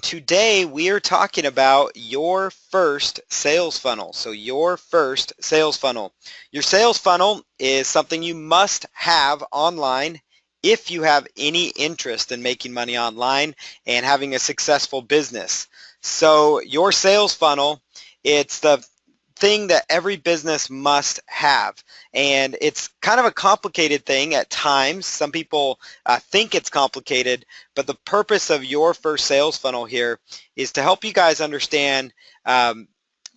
Today we are talking about your first sales funnel. So your first sales funnel. Your sales funnel is something you must have online if you have any interest in making money online and having a successful business. So your sales funnel, it's the thing that every business must have, and it's kind of a complicated thing at times. Some people think it's complicated, but the purpose of your first sales funnel here is to help you guys understand that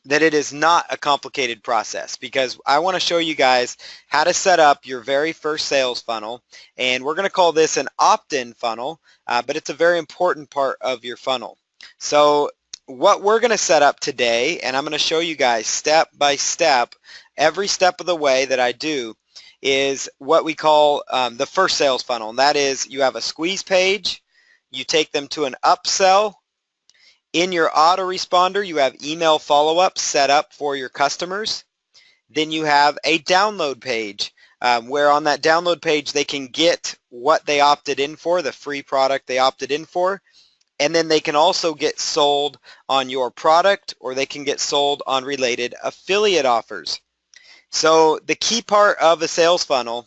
it is not a complicated process, because I want to show you guys how to set up your very first sales funnel, and we're going to call this an opt-in funnel, but it's a very important part of your funnel. So what we're going to set up today, and I'm going to show you guys step by step, every step of the way that I do, is what we call the first sales funnel. And that is, you have a squeeze page, you take them to an upsell. In your autoresponder, you have email follow-up set up for your customers. Then you have a download page, where on that download page they can get what they opted in for, the free product they opted in for. And then they can also get sold on your product, or they can get sold on related affiliate offers. So the key part of a sales funnel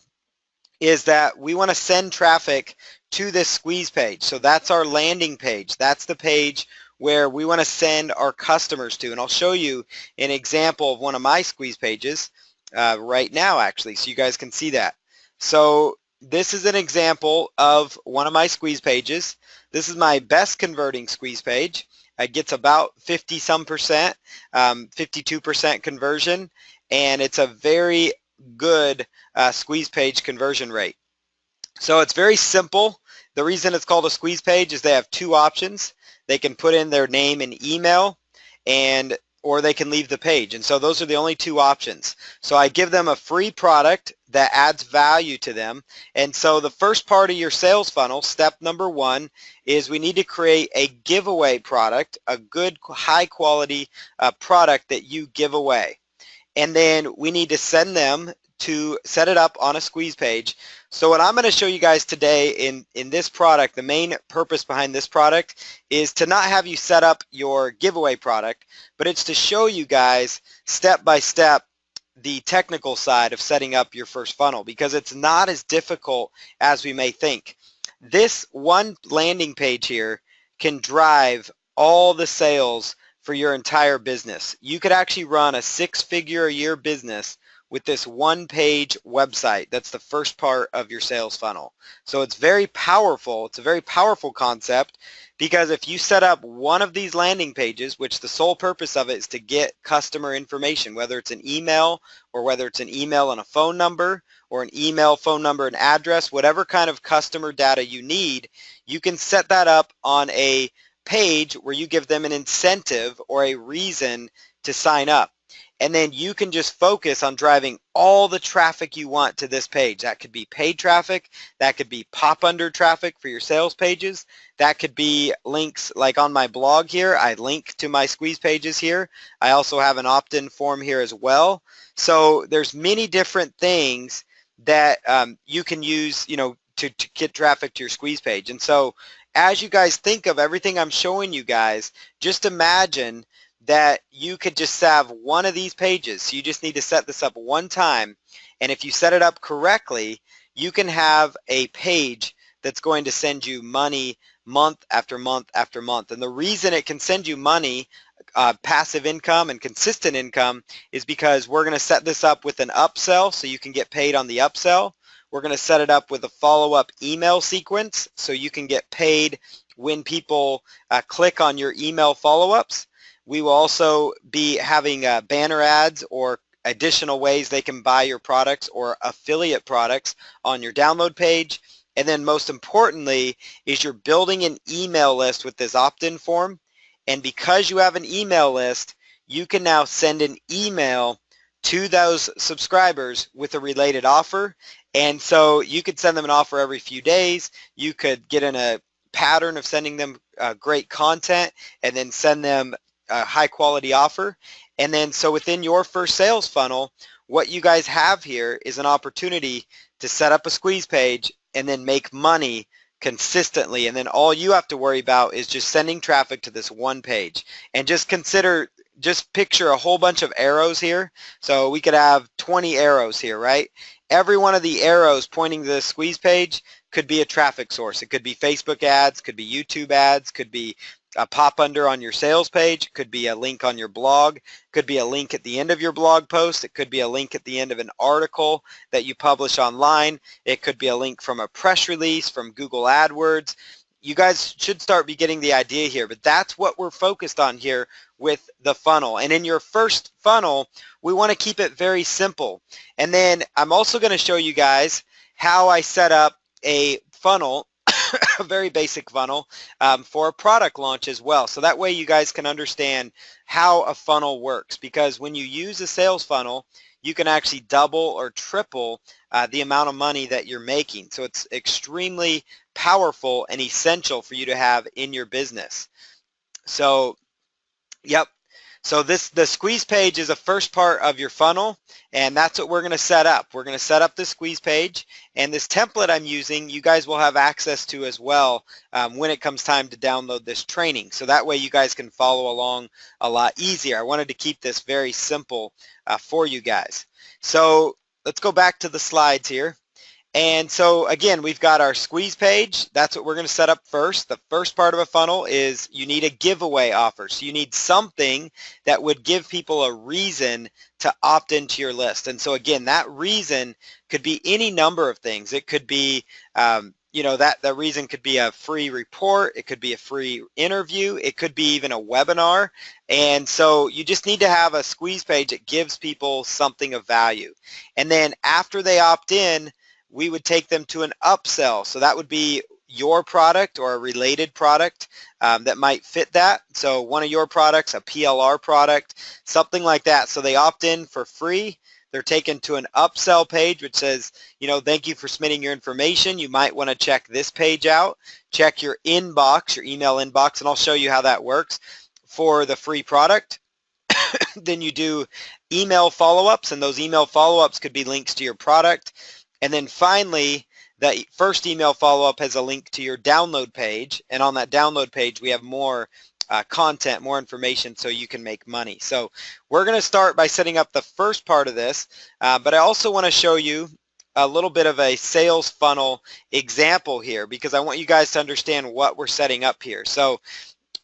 is that we want to send traffic to this squeeze page. So that's our landing page. That's the page where we want to send our customers to. And I'll show you an example of one of my squeeze pages right now, actually, so you guys can see that. So this is an example of one of my squeeze pages. This is my best converting squeeze page. It gets about 50-some%, 52% conversion, and it's a very good squeeze page conversion rate. So it's very simple. The reason it's called a squeeze page is they have two options. They can put in their name and email, or they can leave the page. And so those are the only two options. So I give them a free product that adds value to them. And so the first part of your sales funnel, step number one, is we need to create a giveaway product, a good high quality product that you give away. And then we need to send them to set it up on a squeeze page. So what I'm going to show you guys today in this product, the main purpose behind this product is to not have you set up your giveaway product, but it's to show you guys step by step the technical side of setting up your first funnel, because it's not as difficult as we may think. This one landing page here can drive all the sales for your entire business. You could actually run a six-figure-a-year business with this one-page website. That's the first part of your sales funnel. So it's very powerful. It's a very powerful concept, because if you set up one of these landing pages, which the sole purpose of it is to get customer information, whether it's an email or whether it's an email and a phone number, or an email, phone number, and address, whatever kind of customer data you need, you can set that up on a page where you give them an incentive or a reason to sign up. And then you can just focus on driving all the traffic you want to this page. That could be paid traffic. That could be pop-under traffic for your sales pages. That could be links like on my blog here. I link to my squeeze pages here. I also have an opt-in form here as well. So there's many different things that you can use, to get traffic to your squeeze page. And so as you guys think of everything I'm showing you guys, just imagine that you could just have one of these pages. So you just need to set this up one time, and if you set it up correctly, you can have a page that's going to send you money month after month after month. And the reason it can send you money, passive income and consistent income, is because we're going to set this up with an upsell, so you can get paid on the upsell. We're going to set it up with a follow-up email sequence, so you can get paid when people click on your email follow-ups. We will also be having banner ads or additional ways they can buy your products or affiliate products on your download page. And then most importantly is you're building an email list with this opt-in form. And because you have an email list, you can now send an email to those subscribers with a related offer. And so you could send them an offer every few days. You could get in a pattern of sending them great content and then send them a high quality offer. And then so within your first sales funnel, what you guys have here is an opportunity to set up a squeeze page and then make money consistently, and then all you have to worry about is just sending traffic to this one page. And just picture a whole bunch of arrows here. So we could have 20 arrows here, right? Every one of the arrows pointing to the squeeze page could be a traffic source. It could be Facebook ads, could be YouTube ads, could be a pop under on your sales page, could be a link on your blog, could be a link at the end of your blog post, it could be a link at the end of an article that you publish online, it could be a link from a press release, from Google AdWords. You guys should start be getting the idea here, but that's what we're focused on here with the funnel. And in your first funnel, we want to keep it very simple. And then I'm also going to show you guys how I set up a funnel, a very basic funnel for a product launch as well. So that way you guys can understand how a funnel works, because when you use a sales funnel, you can actually double or triple the amount of money that you're making. So it's extremely powerful and essential for you to have in your business. So, yep. So the squeeze page is the first part of your funnel, and that's what we're going to set up. We're going to set up the squeeze page, and this template I'm using, you guys will have access to as well when it comes time to download this training. So that way you guys can follow along a lot easier. I wanted to keep this very simple for you guys. So let's go back to the slides here. And so again, we've got our squeeze page. That's what we're going to set up first. The first part of a funnel is you need a giveaway offer. So you need something that would give people a reason to opt into your list. And so again, that reason could be any number of things. It could be, that reason could be a free report. It could be a free interview. It could be even a webinar. And so you just need to have a squeeze page that gives people something of value. And then after they opt in, we would take them to an upsell. So that would be your product or a related product that might fit that. So one of your products, a PLR product, something like that. So they opt in for free. They're taken to an upsell page which says, thank you for submitting your information. You might want to check this page out. Check your inbox, your email inbox, and I'll show you how that works for the free product. Then you do email follow-ups, and those email follow-ups could be links to your product. And then finally, that first email follow-up has a link to your download page, and on that download page we have more content, more information so you can make money. So we're going to start by setting up the first part of this, but I also want to show you a little bit of a sales funnel example here, because I want you guys to understand what we're setting up here. So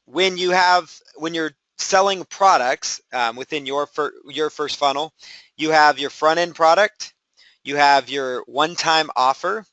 when you're selling products within your first funnel, you have your front-end product, you have your one-time offer,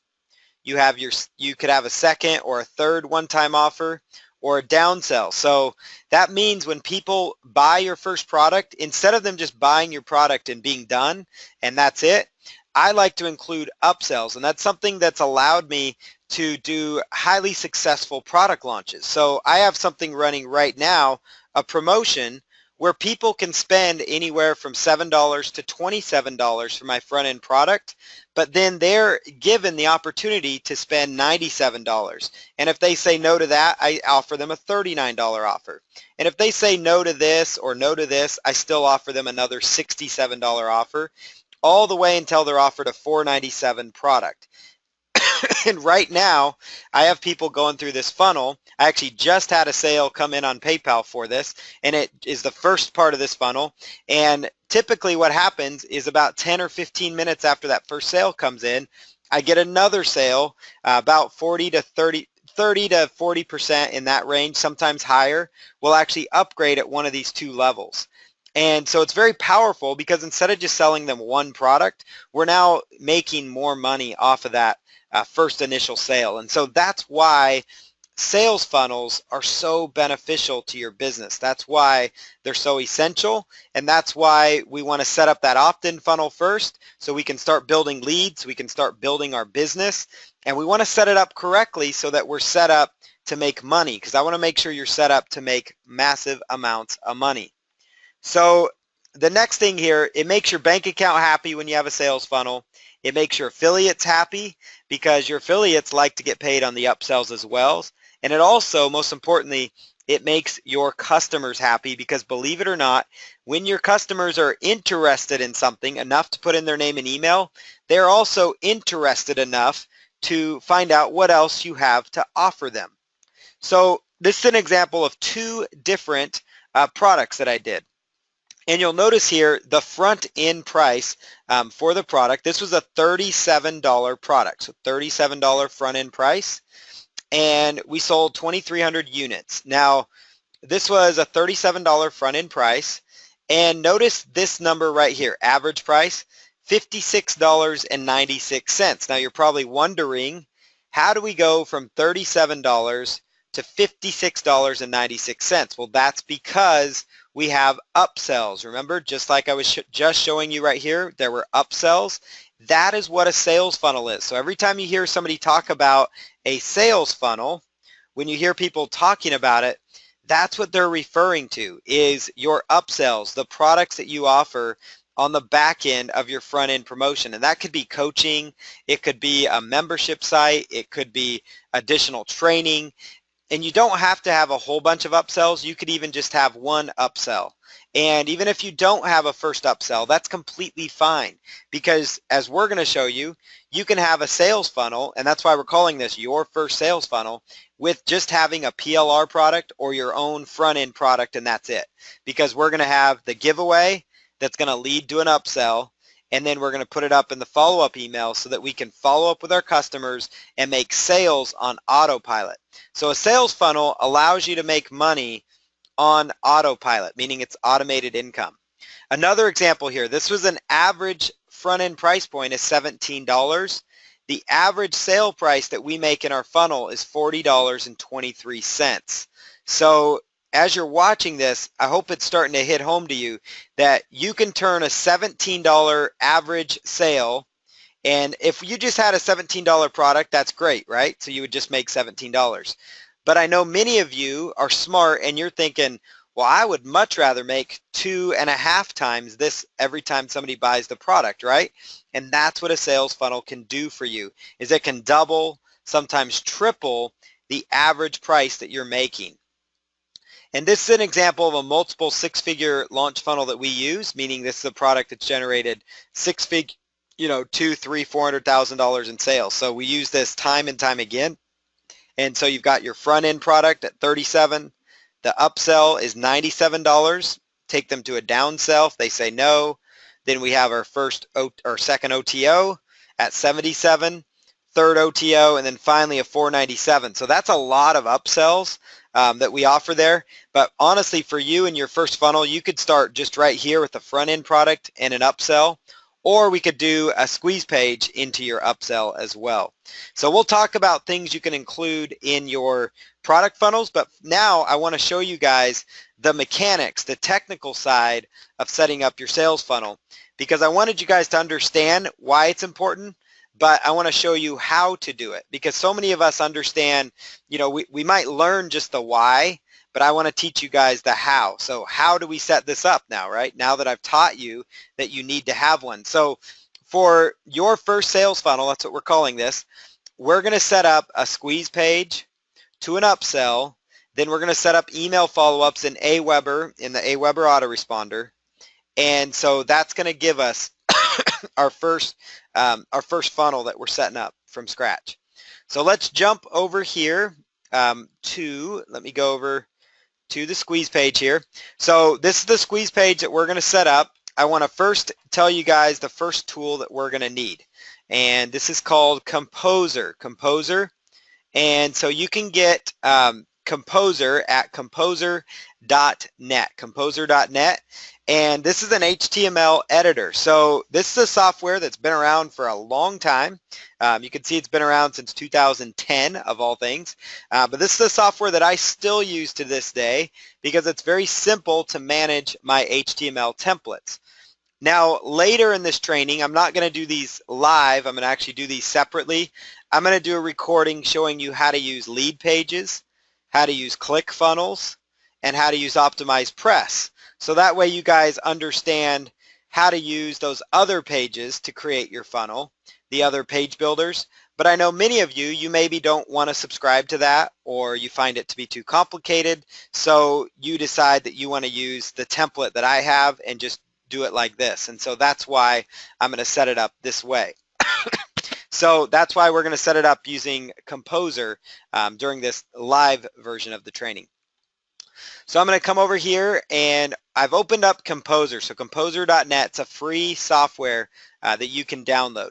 you could have a second or a third one-time offer, or a downsell. So that means when people buy your first product, instead of them just buying your product and being done and that's it, I like to include upsells, and that's something that's allowed me to do highly successful product launches. So I have something running right now, a promotion where people can spend anywhere from $7 to $27 for my front-end product, but then they're given the opportunity to spend $97. And if they say no to that, I offer them a $39 offer. And if they say no to this or no to this, I still offer them another $67 offer, all the way until they're offered a $497 product. And right now, I have people going through this funnel. I actually just had a sale come in on PayPal for this, and it is the first part of this funnel. And typically what happens is about 10 or 15 minutes after that first sale comes in, I get another sale, about 30 to 40% in that range, sometimes higher, will actually upgrade at one of these two levels. And so it's very powerful, because instead of just selling them one product, we're now making more money off of that first initial sale. And so that's why sales funnels are so beneficial to your business. That's why they're so essential, and that's why we want to set up that opt-in funnel first so we can start building leads, we can start building our business, and we want to set it up correctly so that we're set up to make money, because I want to make sure you're set up to make massive amounts of money. So the next thing here, it makes your bank account happy when you have a sales funnel. It makes your affiliates happy, because your affiliates like to get paid on the upsells as well. And it also, most importantly, it makes your customers happy, because believe it or not, when your customers are interested in something enough to put in their name and email, they're also interested enough to find out what else you have to offer them. So this is an example of two different products that I did. And you'll notice here the front end price for the product. This was a $37 product, so $37 front end price. And we sold 2,300 units. Now, this was a $37 front end price. And notice this number right here, average price, $56.96. Now, you're probably wondering, how do we go from $37 to $56.96? Well, that's because we have upsells. Remember, just like I was just showing you right here, there were upsells. That is what a sales funnel is. So every time you hear somebody talk about a sales funnel, when you hear people talking about it, that's what they're referring to, is your upsells, the products that you offer on the back end of your front end promotion. And that could be coaching, it could be a membership site, it could be additional training. And you don't have to have a whole bunch of upsells. You could even just have one upsell. And even if you don't have a first upsell, that's completely fine, because as we're going to show you, you can have a sales funnel, and that's why we're calling this your first sales funnel, with just having a PLR product or your own front end product, and that's it. Because we're going to have the giveaway that's going to lead to an upsell, and then we're going to put it up in the follow-up email so that we can follow up with our customers and make sales on autopilot. So a sales funnel allows you to make money on autopilot, meaning it's automated income. Another example here, this was an average front-end price point is $17. The average sale price that we make in our funnel is $40.23. So as you're watching this, I hope it's starting to hit home to you that you can turn a $17 average sale, and if you just had a $17 product, that's great, right? So you would just make $17. But I know many of you are smart and you're thinking, well, I would much rather make 2.5 times this every time somebody buys the product, right? And that's what a sales funnel can do for you, is it can double, sometimes triple the average price that you're making. And this is an example of a multiple six-figure launch funnel that we use, meaning this is a product that's generated $200,000, $300,000, $400,000 in sales. So we use this time and time again. And so you've got your front end product at $37. The upsell is $97. Take them to a downsell if they say no. Then we have our second OTO at $77, third OTO, and then finally a $497. So that's a lot of upsells that we offer there. But honestly, for you and your first funnel, you could start just right here with the front end product and an upsell, or we could do a squeeze page into your upsell as well. So we'll talk about things you can include in your product funnels, but now I want to show you guys the mechanics, the technical side of setting up your sales funnel, because I wanted you guys to understand why it's important, but I want to show you how to do it, because so many of us understand, we might learn just the why, but I want to teach you guys the how. So how do we set this up now, right? Now that I've taught you that you need to have one. So for your first sales funnel, that's what we're calling this, we're going to set up a squeeze page to an upsell. Then we're going to set up email follow-ups in Aweber, in the Aweber autoresponder. And so that's going to give us our first funnel that we're setting up from scratch. So let's jump over here let me go over to the squeeze page here. So this is the squeeze page that we're going to set up. I want to first tell you guys the first tool that we're going to need. And this is called Composer. And so you can get Composer at composer.net. And this is an HTML editor. So this is a software that's been around for a long time. You can see it's been around since 2010 of all things. But this is the software that I still use to this day because it's very simple to manage my HTML templates. Now later in this training, I'm not going to do these live. I'm going to actually do these separately. I'm going to do a recording showing you how to use lead pages, how to use ClickFunnels, and how to use Optimize Press. So that way you guys understand how to use those other pages to create your funnel, the other page builders. But I know many of you maybe don't want to subscribe to that, or you find it to be too complicated. So you decide that you want to use the template that I have and just do it like this. And so that's why I'm going to set it up this way. So that's why we're going to set it up using Composer during this live version of the training. So I'm going to come over here and I've opened up Composer. So composer.net, it's a free software that you can download.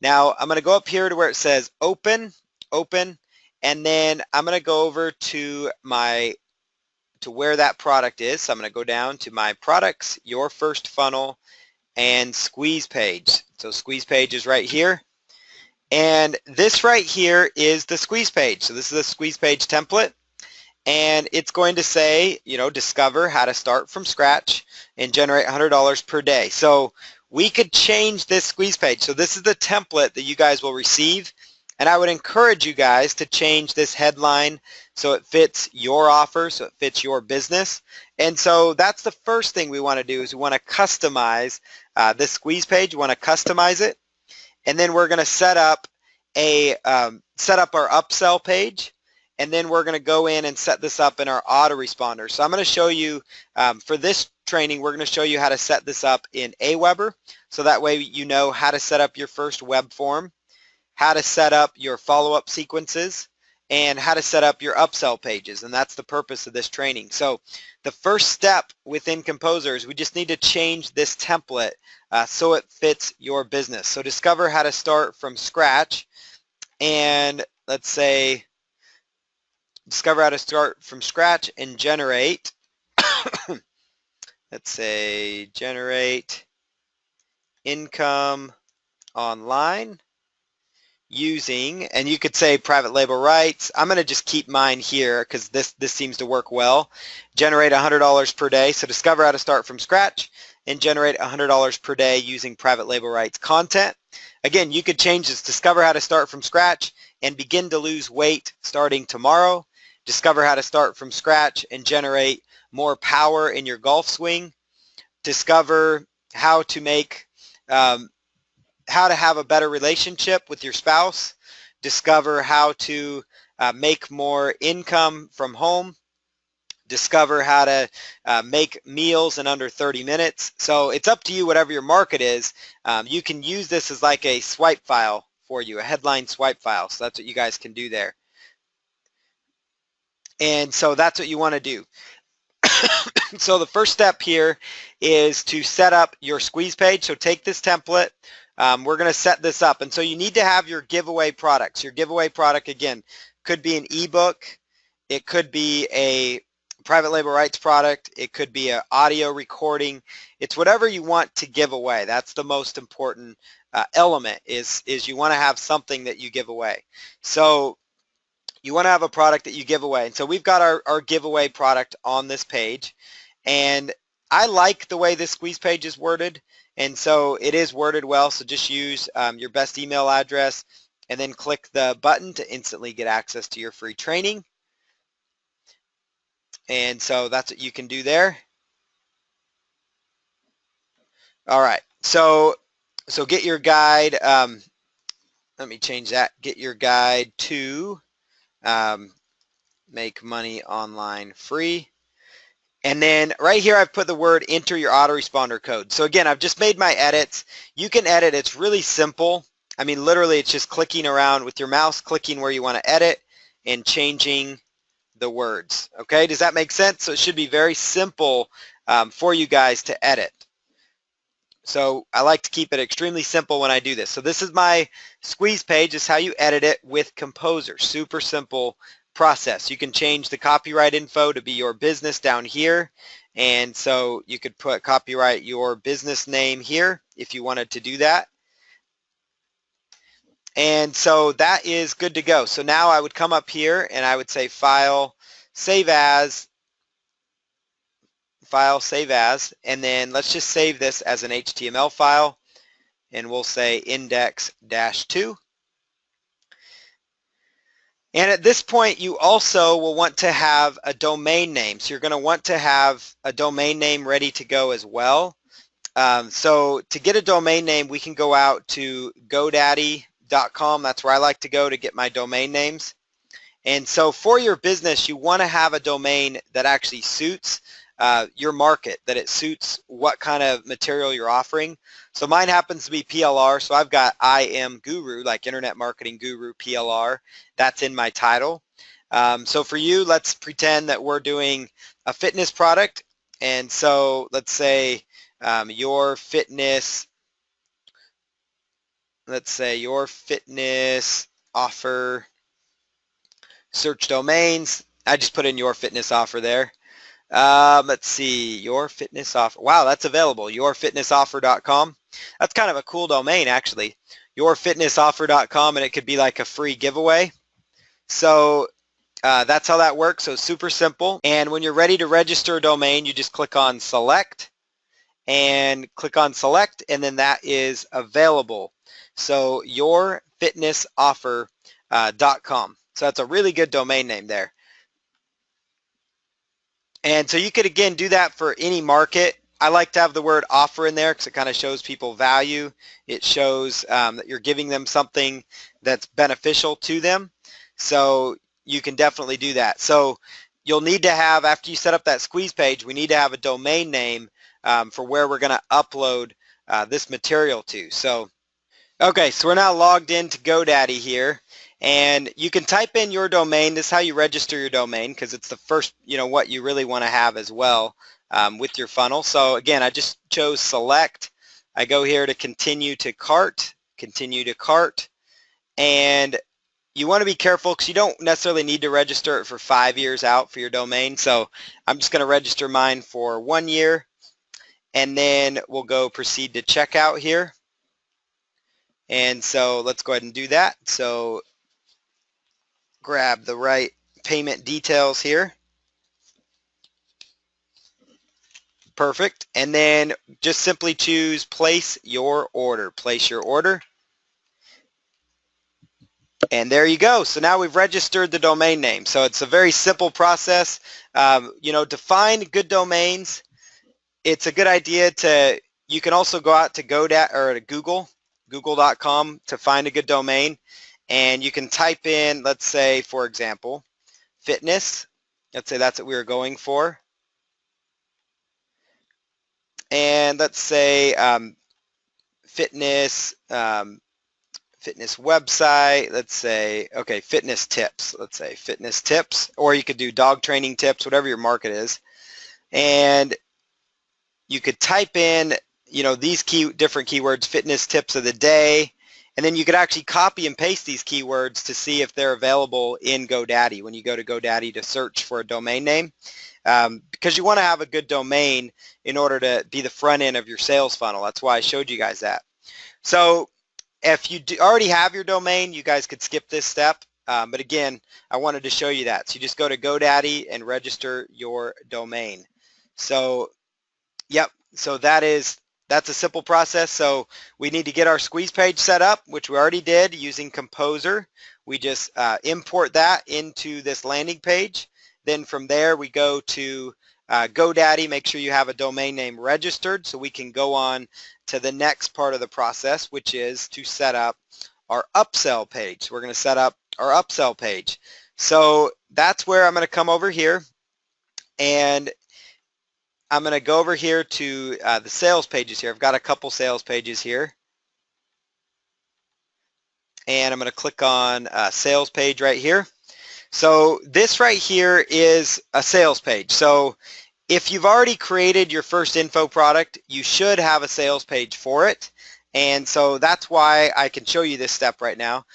Now I'm going to go up here to where it says open, and then I'm going to go over to where that product is. So I'm going to go down to my products, your first funnel, and squeeze page. So squeeze page is right here. And this right here is the squeeze page. So this is a squeeze page template. And it's going to say, you know, discover how to start from scratch and generate $100 per day. So we could change this squeeze page. So this is the template that you guys will receive. And I would encourage you guys to change this headline so it fits your offer, so it fits your business. And so that's the first thing we want to do is we want to customize this squeeze page. We want to customize it. And then we're going to set up our upsell page. And then we're going to go in and set this up in our autoresponder. So I'm going to show you, for this training, we're going to show you how to set this up in Aweber. So that way you know how to set up your first web form, how to set up your follow-up sequences, and how to set up your upsell pages. And that's the purpose of this training. So the first step within Composer is we just need to change this template so it fits your business. So discover how to start from scratch, and let's say discover how to start from scratch and generate, let's say generate income online using, and you could say private label rights. I'm going to just keep mine here because this seems to work well. Generate $100 per day. So discover how to start from scratch and generate $100 per day using private label rights content. Again, you could change this, discover how to start from scratch and begin to lose weight starting tomorrow. Discover how to start from scratch and generate more power in your golf swing. Discover how to make how to have a better relationship with your spouse. Discover how to make more income from home. Discover how to make meals in under 30 minutes. So it's up to you, whatever your market is. You can use this as like a swipe file for you, a headline swipe file. So that's what you guys can do there. And so that's what you want to do. So the first step here is to set up your squeeze page. So take this template. We're going to set this up. And so you need to have your giveaway products. Your giveaway product, again, could be an ebook. It could be a private label rights product. It could be an audio recording. It's whatever you want to give away. That's the most important element is you want to have something that you give away. So you want to have a product that you give away. And so we've got our giveaway product on this page. And I like the way this squeeze page is worded. And so it is worded well. So just use your best email address and then click the button to instantly get access to your free training. And so that's what you can do there. All right. So get your guide. Let me change that. Get your guide to make money online free. And then right here I've put the word enter your autoresponder code. So again, I've just made my edits. You can edit. It's really simple. I mean, literally it's just clicking around with your mouse, clicking where you want to edit and changing the words. Okay, does that make sense? So it should be very simple for you guys to edit. So I like to keep it extremely simple when I do this. So this is my squeeze page. This is how you edit it with Composer. Super simple process. You can change the copyright info to be your business down here. And so you could put copyright your business name here if you wanted to do that. And so that is good to go. So now I would come up here and I would say File, Save As, File, Save As, and then let's just save this as an HTML file, and we'll say index-2. And at this point, you also will want to have a domain name. So you're going to want to have a domain name ready to go as well. So to get a domain name, we can go out to GoDaddy.com. That's where I like to go to get my domain names. And so for your business, you want to have a domain that actually suits your market, that it suits what kind of material you're offering. So mine happens to be PLR, so I've got I am guru, like internet marketing guru PLR. That's in my title. So for you, let's pretend that we're doing a fitness product, and so let's say your fitness, offer, search domains. I just put in your fitness offer there. Let's see, your fitness offer. Wow, that's available, yourfitnessoffer.com. That's kind of a cool domain, actually, yourfitnessoffer.com, and it could be like a free giveaway. So that's how that works. So super simple. And when you're ready to register a domain, you just click on select, and then that is available. So yourfitnessoffer.com. So that's a really good domain name there. And so you could, again, do that for any market. I like to have the word offer in there because it kind of shows people value. It shows that you're giving them something that's beneficial to them. So you can definitely do that. So you'll need to have, after you set up that squeeze page, we need to have a domain name for where we're going to upload this material to. So, okay, so we're now logged into GoDaddy here. And you can type in your domain. This is how you register your domain, because it's the first, what you really want to have as well with your funnel. So again, I just chose select. I go here to continue to cart, and you want to be careful because you don't necessarily need to register it for 5 years out for your domain. So I'm just going to register mine for 1 year, and then we'll go proceed to checkout here. And so let's go ahead and do that. So grab the right payment details here. Perfect. And then just simply choose place your order. Place your order. And there you go. So now we've registered the domain name. So it's a very simple process. To find good domains, it's a good idea to, you can also go out to GoDaddy or to google.com to find a good domain. And you can type in, let's say, for example, fitness. Let's say that's what we were going for. And let's say fitness website. Let's say, okay, fitness tips. Let's say fitness tips, or you could do dog training tips, whatever your market is. And you could type in, these different keywords, fitness tips of the day. And then you could actually copy and paste these keywords to see if they're available in GoDaddy when you go to GoDaddy to search for a domain name, because you want to have a good domain in order to be the front end of your sales funnel. That's why I showed you guys that. So if you already have your domain, you guys could skip this step. But again, I wanted to show you that. So you just go to GoDaddy and register your domain. So, yep, so that's a simple process. So we need to get our squeeze page set up, which we already did using Composer. We just import that into this landing page. Then from there we go to GoDaddy. Make sure you have a domain name registered so we can go on to the next part of the process, which is to set up our upsell page. We're going to set up our upsell page. So that's where I'm going to come over here, and I'm going to go over here to the sales pages here. I've got a couple sales pages here. And I'm going to click on sales page right here. So this right here is a sales page. So if you've already created your first info product, you should have a sales page for it. And so that's why I can show you this step right now.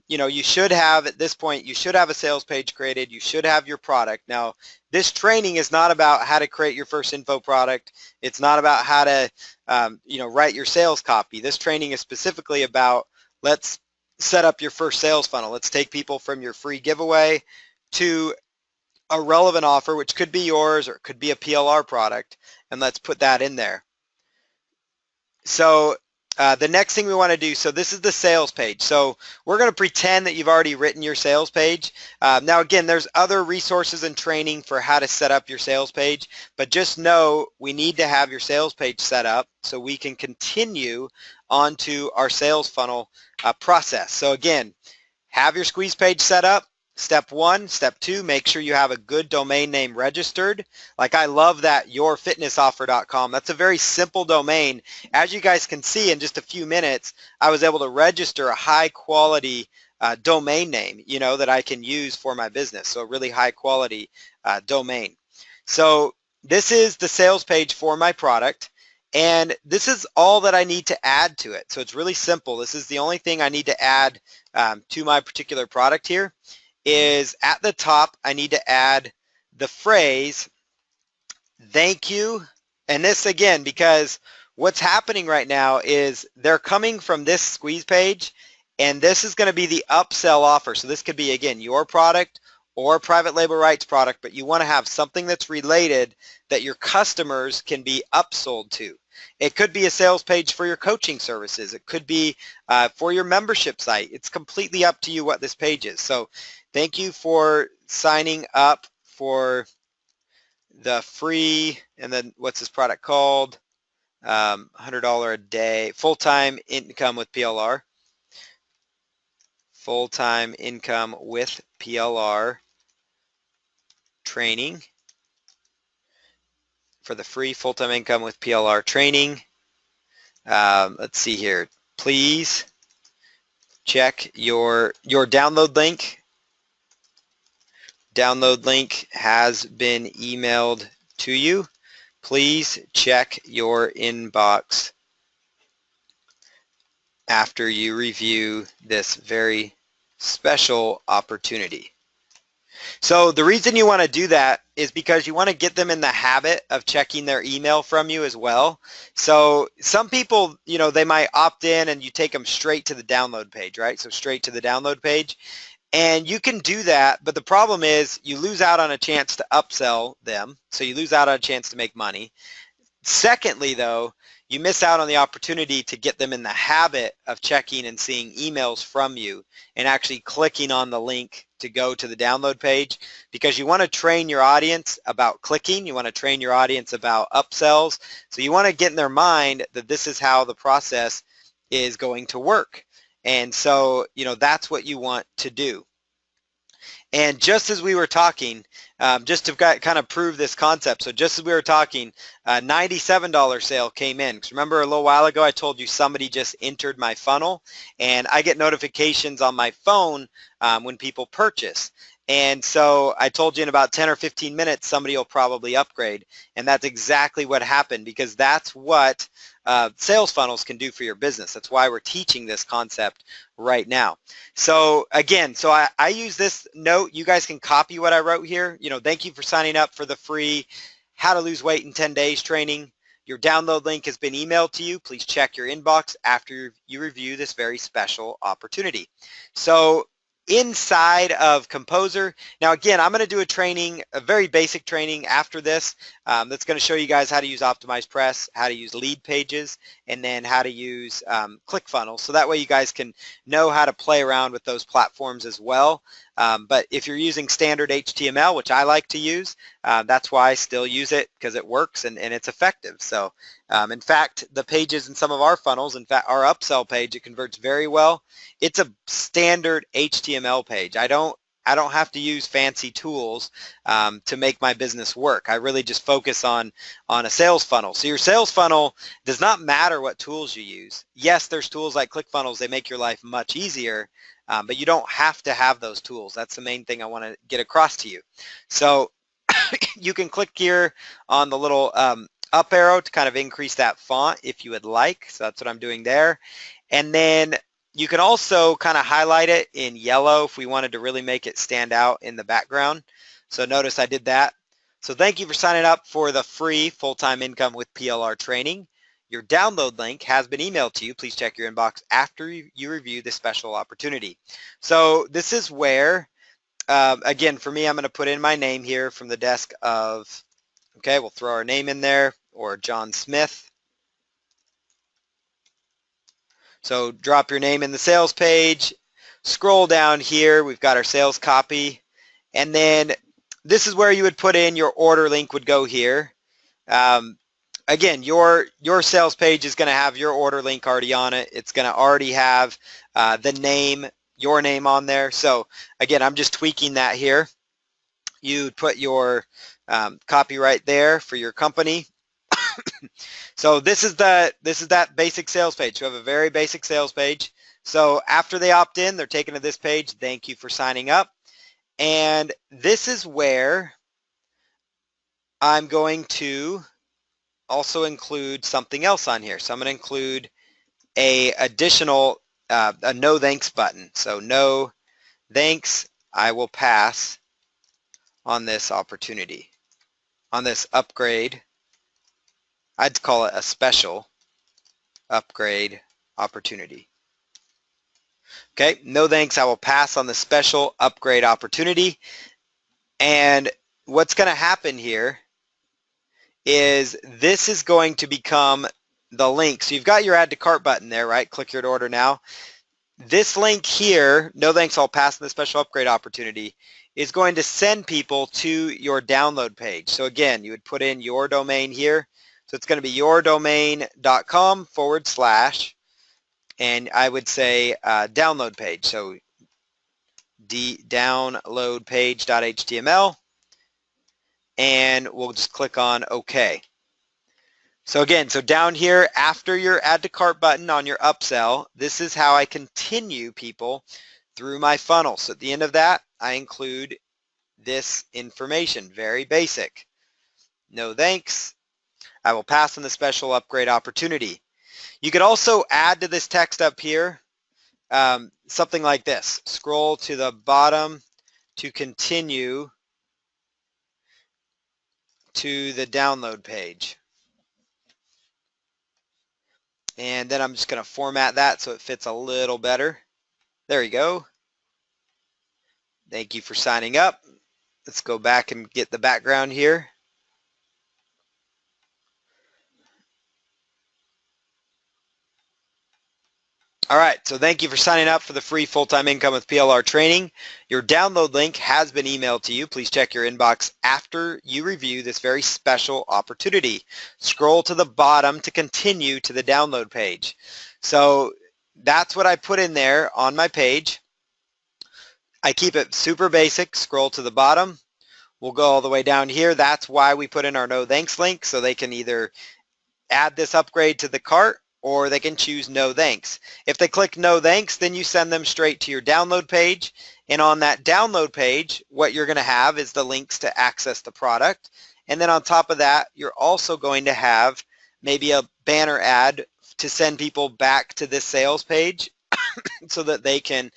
You should have, at this point, you should have a sales page created. You should have your product. Now, this training is not about how to create your first info product. It's not about how to, write your sales copy. This training is specifically about, let's set up your first sales funnel. Let's take people from your free giveaway to a relevant offer, which could be yours or it could be a PLR product, and let's put that in there. So the next thing we want to do, so this is the sales page. So we're going to pretend that you've already written your sales page. Now again, there's other resources and training for how to set up your sales page, but just know we need to have your sales page set up so we can continue onto our sales funnel process. So again, have your squeeze page set up, step one. Step two, make sure you have a good domain name registered. Like I love that yourfitnessoffer.com. That's a very simple domain. As you guys can see in just a few minutes, I was able to register a high quality domain name, you know, that I can use for my business. So a really high quality domain. So this is the sales page for my product. And this is all that I need to add to it. So it's really simple. This is the only thing I need to add to my particular product here is at the top, I need to add the phrase, thank you. And this again, because what's happening right now is they're coming from this squeeze page, and this is going to be the upsell offer. So this could be, again, your product or private label rights product, but you want to have something that's related that your customers can be upsold to. It could be a sales page for your coaching services. It could be for your membership site. It's completely up to you what this page is. So thank you for signing up for the free, and then what's this product called? $100 a day, full-time income with PLR. Full-time income with PLR training. For the free full-time income with PLR training. Let's see here. Please check your download link. Download link has been emailed to you. Please check your inbox after you review this very special opportunity. So the reason you want to do that is because you want to get them in the habit of checking their email from you as well. So some people, you know, they might opt in and you take them straight to the download page, right? So straight to the download page. And you can do that, but the problem is you lose out on a chance to upsell them. So you lose out on a chance to make money. Secondly, though, you miss out on the opportunity to get them in the habit of checking and seeing emails from you and actually clicking on the link to go to the download page, because you want to train your audience about clicking. You want to train your audience about upsells. So you want to get in their mind that this is how the process is going to work. And so, you know, that's what you want to do. And just as we were talking, just to kind of prove this concept, so just as we were talking, $97 sale came in. Because remember a little while ago I told you somebody just entered my funnel, and I get notifications on my phone when people purchase. And so I told you in about 10 or 15 minutes somebody will probably upgrade, and that's exactly what happened, because that's what sales funnels can do for your business. That's why we're teaching this concept right now. So again, so I use this note. You guys can copy what I wrote here. You know, thank you for signing up for the free How to Lose Weight in 10 Days training. Your download link has been emailed to you. Please check your inbox after you review this very special opportunity. So inside of Composer, now again, I'm going to do a training, a very basic training after this that's going to show you guys how to use Optimized Press, how to use lead pages, and then how to use ClickFunnels. So that way you guys can know how to play around with those platforms as well. But if you're using standard HTML, which I like to use, that's why I still use it, because it works and it's effective. So in fact, the pages in some of our funnels, in fact, our upsell page, it converts very well. It's a standard HTML page. I don't have to use fancy tools to make my business work. I really just focus on a sales funnel. So your sales funnel does not matter what tools you use. Yes, there's tools like ClickFunnels. They make your life much easier, but you don't have to have those tools. That's the main thing I want to get across to you. So you can click here on the little up arrow to kind of increase that font if you would like. So that's what I'm doing there. And then you can also kind of highlight it in yellow if we wanted to really make it stand out in the background. So notice I did that. So thank you for signing up for the free full-time income with PLR training. Your download link has been emailed to you. Please check your inbox after you review this special opportunity. So this is where, again, for me, I'm going to put in my name here from the desk of, okay, we'll throw our name in there, or John Smith. So drop your name in the sales page, scroll down here, we've got our sales copy, and then this is where you would put in your order link would go here. Again, your sales page is going to have your order link already on it. It's going to already have the name, your name on there. So again, I'm just tweaking that here. You put your copyright there for your company. So this is that basic sales page. You have a very basic sales page. So after they opt in, they're taken to this page. Thank you for signing up. And this is where I'm going to also include something else on here. So I'm going to include a additional a no thanks button. So no thanks, I will pass on this opportunity, on this upgrade. I'd call it a special upgrade opportunity. Okay, no thanks, I will pass on the special upgrade opportunity. And what's going to happen here is this is going to become the link. So you've got your add to cart button there, right? Click here to order now. This link here, no thanks, I'll pass on the special upgrade opportunity, is going to send people to your download page. So again, you would put in your domain here. So it's going to be yourdomain.com / and I would say download page. So downloadpage.html, and we'll just click on OK. So again, so down here after your add to cart button on your upsell, this is how I continue people through my funnel. So at the end of that, I include this information, very basic. No thanks, I will pass on the special upgrade opportunity. You could also add to this text up here something like this. Scroll to the bottom to continue to the download page. And then I'm just going to format that so it fits a little better. There you go. Thank you for signing up. Let's go back and get the background here. All right, so thank you for signing up for the free full-time income with PLR training. Your download link has been emailed to you. Please check your inbox after you review this very special opportunity. Scroll to the bottom to continue to the download page. So that's what I put in there on my page. I keep it super basic. Scroll to the bottom. We'll go all the way down here. That's why we put in our no thanks link, so they can either add this upgrade to the cart or they can choose no thanks. If they click no thanks, then you send them straight to your download page. And on that download page, what you're going to have is the links to access the product. And then on top of that, you're also going to have maybe a banner ad to send people back to this sales page so that they can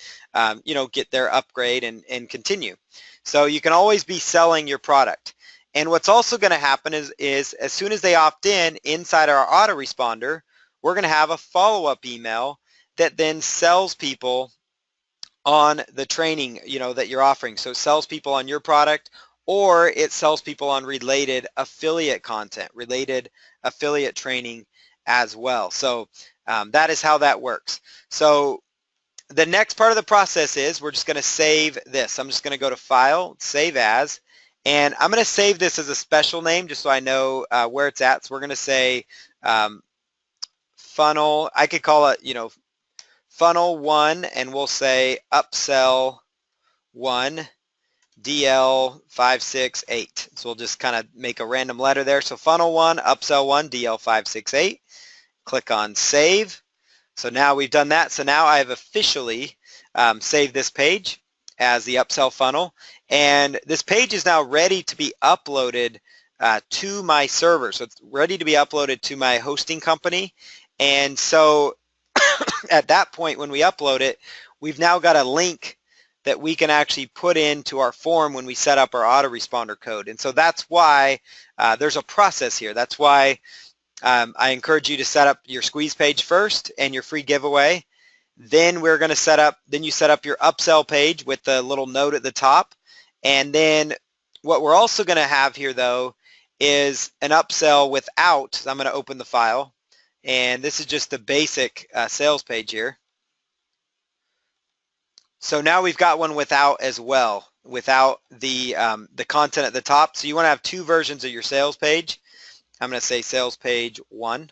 get their upgrade and continue. So you can always be selling your product. And what's also going to happen is as soon as they opt in inside our autoresponder, we're going to have a follow-up email that then sells people on the training that you're offering. So it sells people on your product, or it sells people on related affiliate content, related affiliate training as well. So that is how that works. So the next part of the process is we're just going to save this. I'm just going to go to File, Save As, and I'm going to save this as a special name just so I know where it's at. So we're going to say funnel, I could call it, funnel 1, and we'll say upsell 1 DL568. So we'll just kind of make a random letter there. So funnel 1, upsell 1 DL568. Click on Save. So now we've done that. So now I have officially saved this page as the upsell funnel. And this page is now ready to be uploaded to my server. So it's ready to be uploaded to my hosting company. And so at that point when we upload it, we've now got a link that we can actually put into our form when we set up our autoresponder code. And so that's why there's a process here. That's why I encourage you to set up your squeeze page first and your free giveaway. Then we're going to set up your upsell page with the little note at the top. And then what we're also going to have here though is an upsell without, so I'm going to open the file, and this is just the basic sales page here. So now we've got one without as well, without the content at the top. So you want to have two versions of your sales page. I'm going to say sales page 1.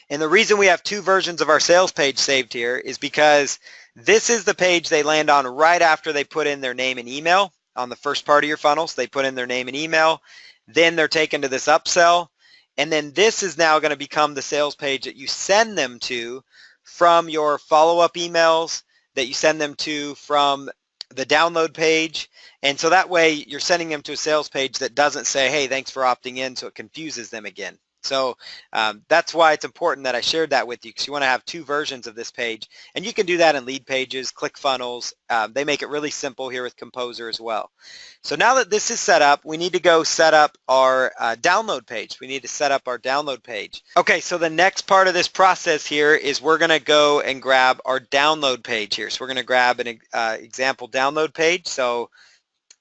And the reason we have two versions of our sales page saved here is because This is the page they land on right after they put in their name and email on the first part of your funnel. So they put in their name and email, then they're taken to this upsell, and then this is now going to become the sales page that you send them to from your follow-up emails, that you send them to from the download page. And so that way you're sending them to a sales page that doesn't say, hey, thanks for opting in, so it confuses them again. So that's why it's important that I shared that with you, because you want to have two versions of this page. And you can do that in lead pages, ClickFunnels. They make it really simple here with Composer as well. So now that this is set up, we need to go set up our download page. We need to set up our download page. Okay, so the next part of this process here is we're going to go and grab our download page here. So we're going to grab an example download page. So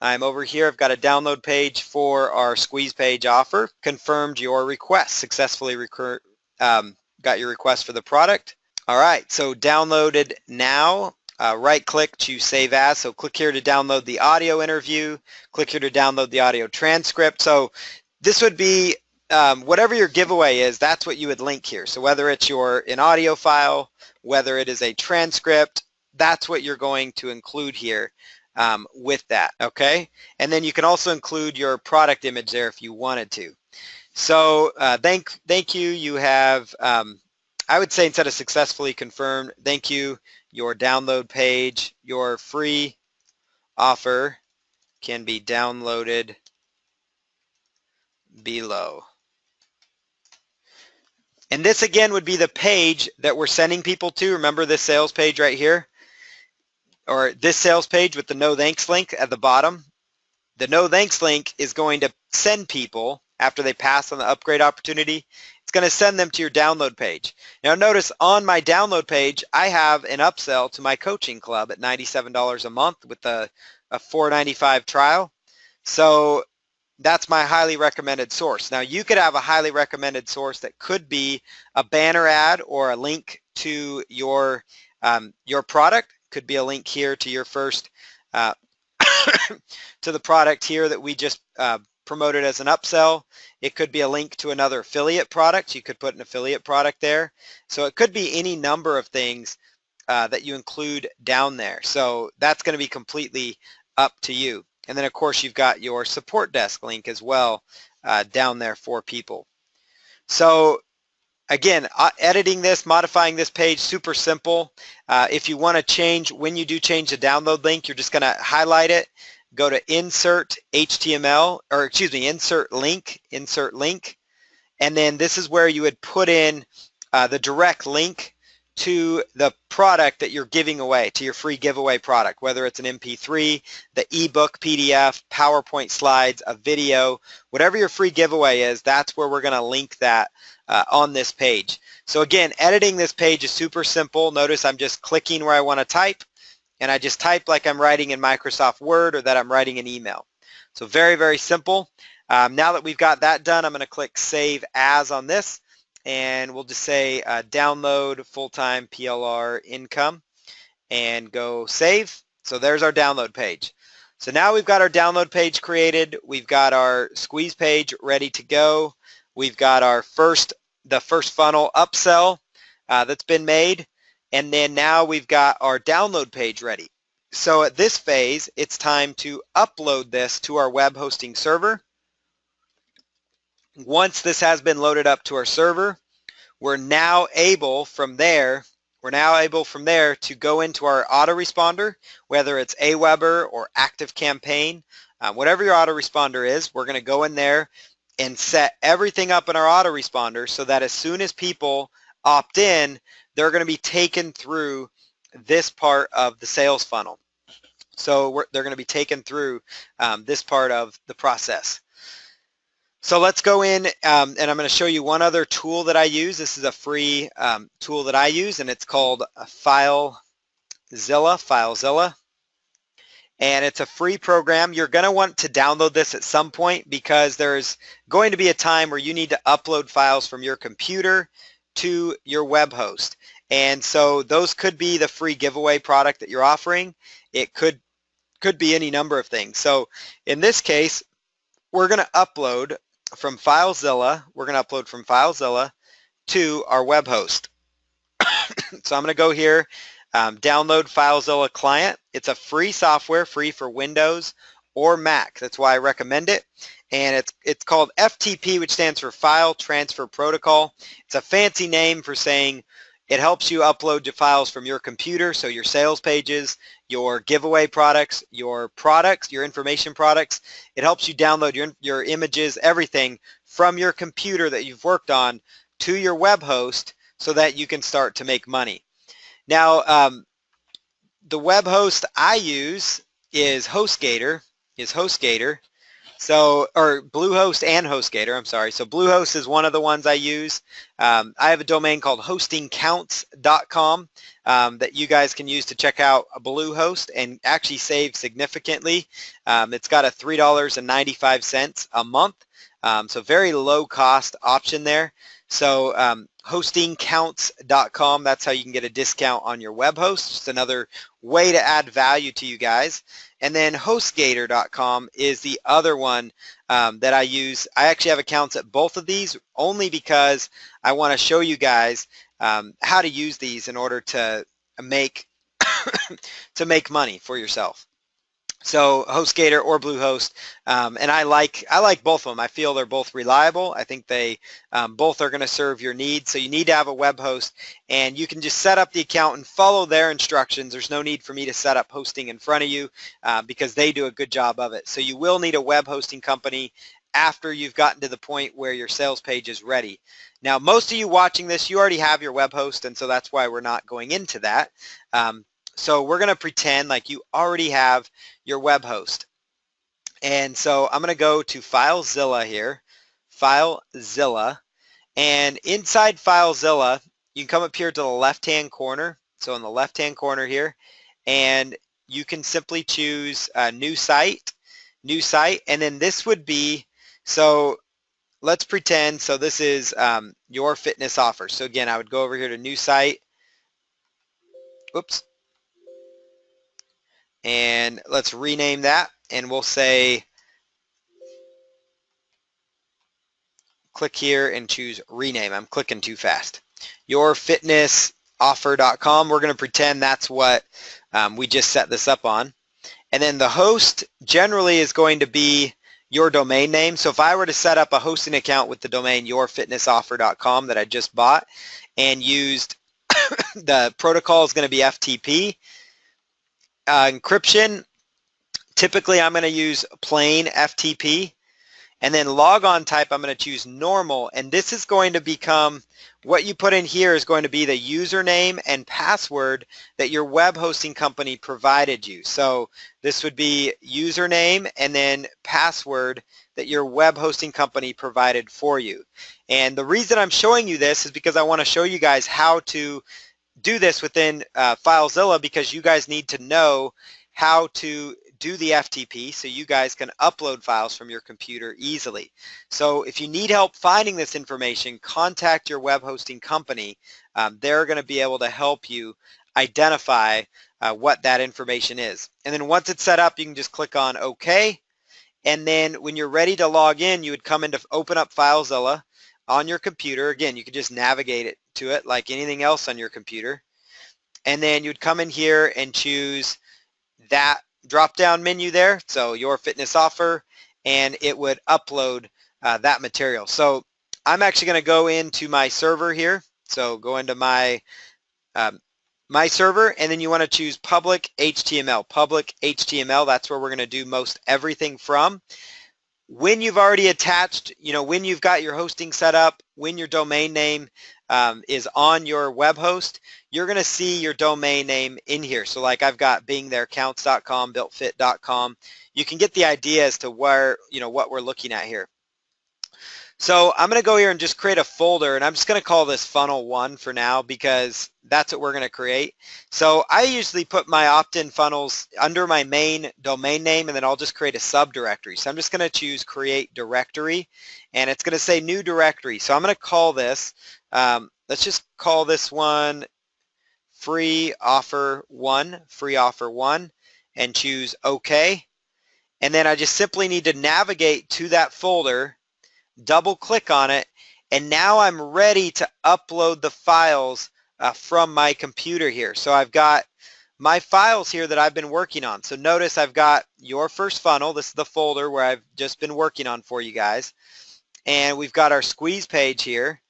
I'm over here. I've got a download page for our squeeze page offer. Confirmed your request. Successfully got your request for the product. All right, so downloaded now. Right click to save as. So click here to download the audio interview. Click here to download the audio transcript. So this would be whatever your giveaway is, that's what you would link here. So whether it's an audio file, whether it is a transcript, that's what you're going to include here. With that, okay? And then you can also include your product image there if you wanted to. So thank you. You have, I would say instead of successfully confirmed, thank you, your download page, your free offer can be downloaded below. And this again would be the page that we're sending people to. Remember this sales page right here? Or this sales page with the no thanks link at the bottom. The no thanks link is going to send people, after they pass on the upgrade opportunity, it's going to send them to your download page. Now notice on my download page, I have an upsell to my coaching club at $97 a month with a $4.95 trial. So that's my highly recommended source. Now you could have a highly recommended source that could be a banner ad or a link to your product. Could be a link here to your first, to the product here that we just promoted as an upsell. It could be a link to another affiliate product. You could put an affiliate product there. So it could be any number of things that you include down there. So that's going to be completely up to you. And then of course you've got your support desk link as well down there for people. So again, editing this, modifying this page, super simple. If you want to change, when you do change the download link, you're just going to highlight it, go to insert HTML, or excuse me, insert link, and then this is where you would put in the direct link to the product that you're giving away, to your free giveaway product, whether it's an MP3, the ebook, PDF, PowerPoint slides, a video, whatever your free giveaway is, that's where we're going to link that on this page. So again, editing this page is super simple. Notice I'm just clicking where I want to type, and I just type like I'm writing in Microsoft Word or that I'm writing an email. So very, very simple. Now that we've got that done, I'm going to click Save As on this, and we'll just say download full-time PLR income and go save. So there's our download page. So now we've got our download page created. We've got our squeeze page ready to go. We've got our the first funnel upsell that's been made, and then now we've got our download page ready. So at this phase, it's time to upload this to our web hosting server. Once this has been loaded up to our server, we're now able from there to go into our autoresponder, whether it's Aweber or ActiveCampaign, whatever your autoresponder is, we're going to go in there and set everything up in our autoresponder so that as soon as people opt in, they're going to be taken through this part of the sales funnel. So they're going to be taken through this part of the process. So let's go in and I'm going to show you one other tool that I use. This is a free tool that I use, and it's called FileZilla. And it's a free program. You're going to want to download this at some point because there's going to be a time where you need to upload files from your computer to your web host. And so those could be the free giveaway product that you're offering. It could be any number of things. So in this case, we're going to upload from FileZilla. We're going to upload from FileZilla to our web host. So I'm going to go here. download FileZilla Client. It's a free software, free for Windows or Mac. That's why I recommend it. And it's called FTP, which stands for File Transfer Protocol. It's a fancy name for saying it helps you upload your files from your computer, so your sales pages, your giveaway products, your information products. It helps you download your images, everything from your computer that you've worked on to your web host so that you can start to make money. Now, the web host I use is HostGator. So, or Bluehost and HostGator, I'm sorry. So Bluehost is one of the ones I use. I have a domain called hostingcounts.com that you guys can use to check out a Bluehost and actually save significantly. It's got a $3.95 a month, so very low cost option there. So hostingcounts.com, that's how you can get a discount on your web host. Just another way to add value to you guys. And then HostGator.com is the other one that I use. I actually have accounts at both of these only because I want to show you guys how to use these in order to make to make money for yourself. So HostGator or Bluehost, and I like both of them. I feel they're both reliable. I think they both are going to serve your needs. So you need to have a web host, and you can just set up the account and follow their instructions. There's no need for me to set up hosting in front of you because they do a good job of it. So you will need a web hosting company after you've gotten to the point where your sales page is ready. Now, most of you watching this, you already have your web host, and so that's why we're not going into that. So we're going to pretend like you already have your web host. And so I'm going to go to FileZilla here, FileZilla, and inside FileZilla, you can come up here to the left-hand corner. So in the left-hand corner here, and you can simply choose new site, and then this would be, so let's pretend, so this is your fitness offer. So again, I would go over here to new site. Oops. And let's rename that, and we'll say, click here and choose rename. I'm clicking too fast. Yourfitnessoffer.com. We're going to pretend that's what we just set this up on. And then the host generally is going to be your domain name. So if I were to set up a hosting account with the domain yourfitnessoffer.com that I just bought and used, the protocol is going to be FTP. Encryption, typically I'm going to use plain FTP, and then logon type I'm going to choose normal, and this is going to become, what you put in here is going to be the username and password that your web hosting company provided you. So this would be username and then password that your web hosting company provided for you. And the reason I'm showing you this is because I want to show you guys how to do this within FileZilla, because you guys need to know how to do the FTP so you guys can upload files from your computer easily. So if you need help finding this information, contact your web hosting company. They're going to be able to help you identify what that information is. And then once it's set up, you can just click on OK. And then when you're ready to log in, you would come into open up FileZilla on your computer. Again, you could just navigate it to it like anything else on your computer. And then you'd come in here and choose that drop-down menu there, so your fitness offer, and it would upload that material. So I'm actually going to go into my server here. So go into my my server, and then you want to choose public HTML. Public HTML, that's where we're going to do most everything from. When you've already attached, when you've got your hosting set up, when your domain name is on your web host, you're going to see your domain name in here. So like I've got beingtherecounts.com, builtfit.com. You can get the idea as to where, what we're looking at here. So I'm going to go here and just create a folder, and I'm just going to call this funnel 1 for now because that's what we're going to create. So I usually put my opt-in funnels under my main domain name, and then I'll just create a subdirectory. So I'm just going to choose create directory, and it's going to say new directory. So I'm going to call this, let's just call this one free offer 1, and choose OK. And then I just simply need to navigate to that folder, double click on it, and now I'm ready to upload the files from my computer here. So I've got my files here that I've been working on. So notice I've got your first funnel. This is the folder where I've just been working on for you guys. And we've got our squeeze page here.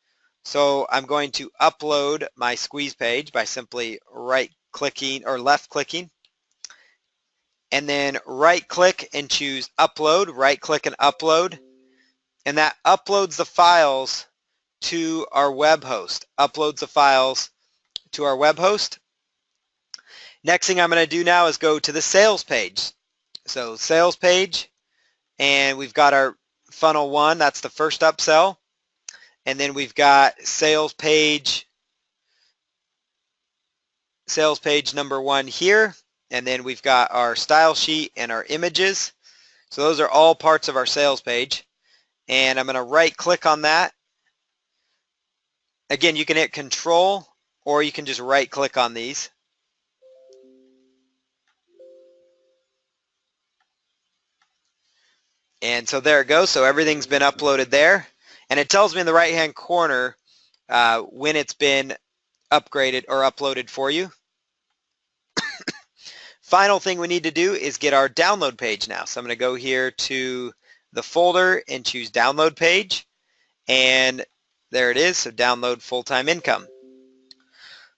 So I'm going to upload my squeeze page by simply right-clicking or left-clicking. And then right-click and choose upload, right-click and upload. And that uploads the files to our web host, uploads the files to our web host. Next thing I'm going to do now is go to the sales page. So sales page, and we've got our funnel 1, that's the first upsell. And then we've got sales page number 1 here. And then we've got our style sheet and our images. So those are all parts of our sales page. And I'm going to right click on that. Again, you can hit Control or you can just right click on these. And so there it goes. So everything's been uploaded there. And it tells me in the right hand corner when it's been upgraded or uploaded for you. Final thing we need to do is get our download page now. So I'm going to go here to the folder and choose download page. And there it is. So download full-time income.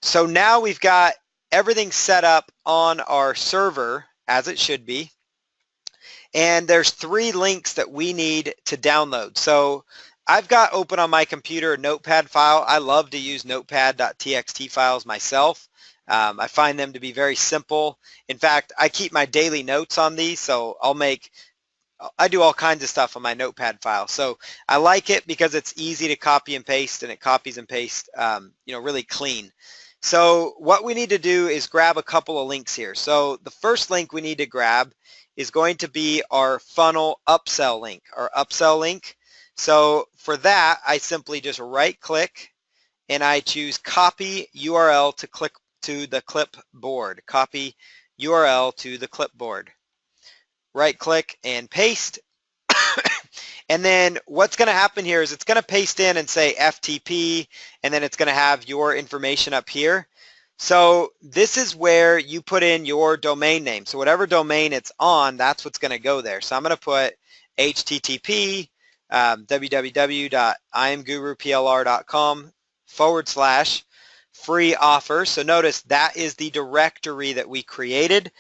So now we've got everything set up on our server as it should be. And there's 3 links that we need to download. So I've got open on my computer a notepad file. I love to use notepad.txt files myself. I find them to be very simple. In fact, I keep my daily notes on these, so I do all kinds of stuff on my notepad file. So I like it because it's easy to copy and paste, and it copies and pastes really clean. So what we need to do is grab a couple of links here. So the first link we need to grab is going to be our funnel upsell link, our upsell link. So for that, I simply just right click and I choose copy URL to click to the clipboard. Copy URL to the clipboard. Right click and paste. And then what's going to happen here is it's going to paste in and say FTP, and then it's going to have your information up here. So this is where you put in your domain name. So whatever domain it's on, that's what's going to go there. So I'm going to put http www.imguruplr.com/free offer. So notice that is the directory that we created.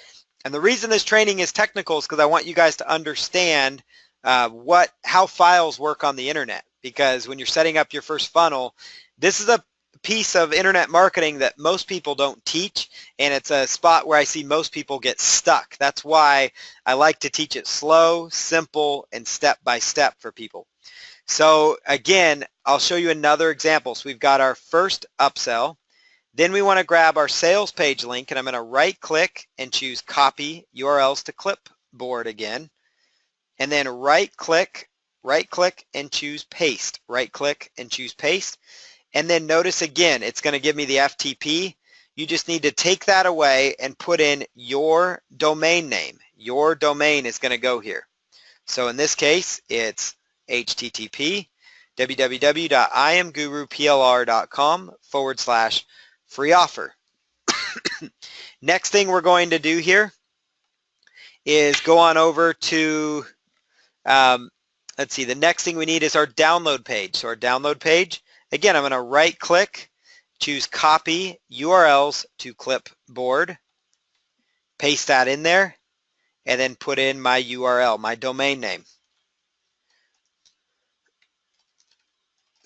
And the reason this training is technical is because I want you guys to understand how files work on the internet. Because when you're setting up your first funnel, this is a piece of internet marketing that most people don't teach, and it's a spot where I see most people get stuck. That's why I like to teach it slow, simple, and step by step for people. So again, I'll show you another example. So we've got our first upsell. Then we want to grab our sales page link, and I'm going to right click and choose copy URLs to clipboard again. And then right click and choose paste. Right click and choose paste. And then notice again, it's going to give me the FTP. You just need to take that away and put in your domain name. Your domain is going to go here. So in this case, it's http www.imguruplr.com/free offer. Next thing we're going to do here is go on over to, let's see, the next thing we need is our download page. So our download page, again, I'm going to right click, choose copy URLs to clipboard, paste that in there, and then put in my URL, my domain name.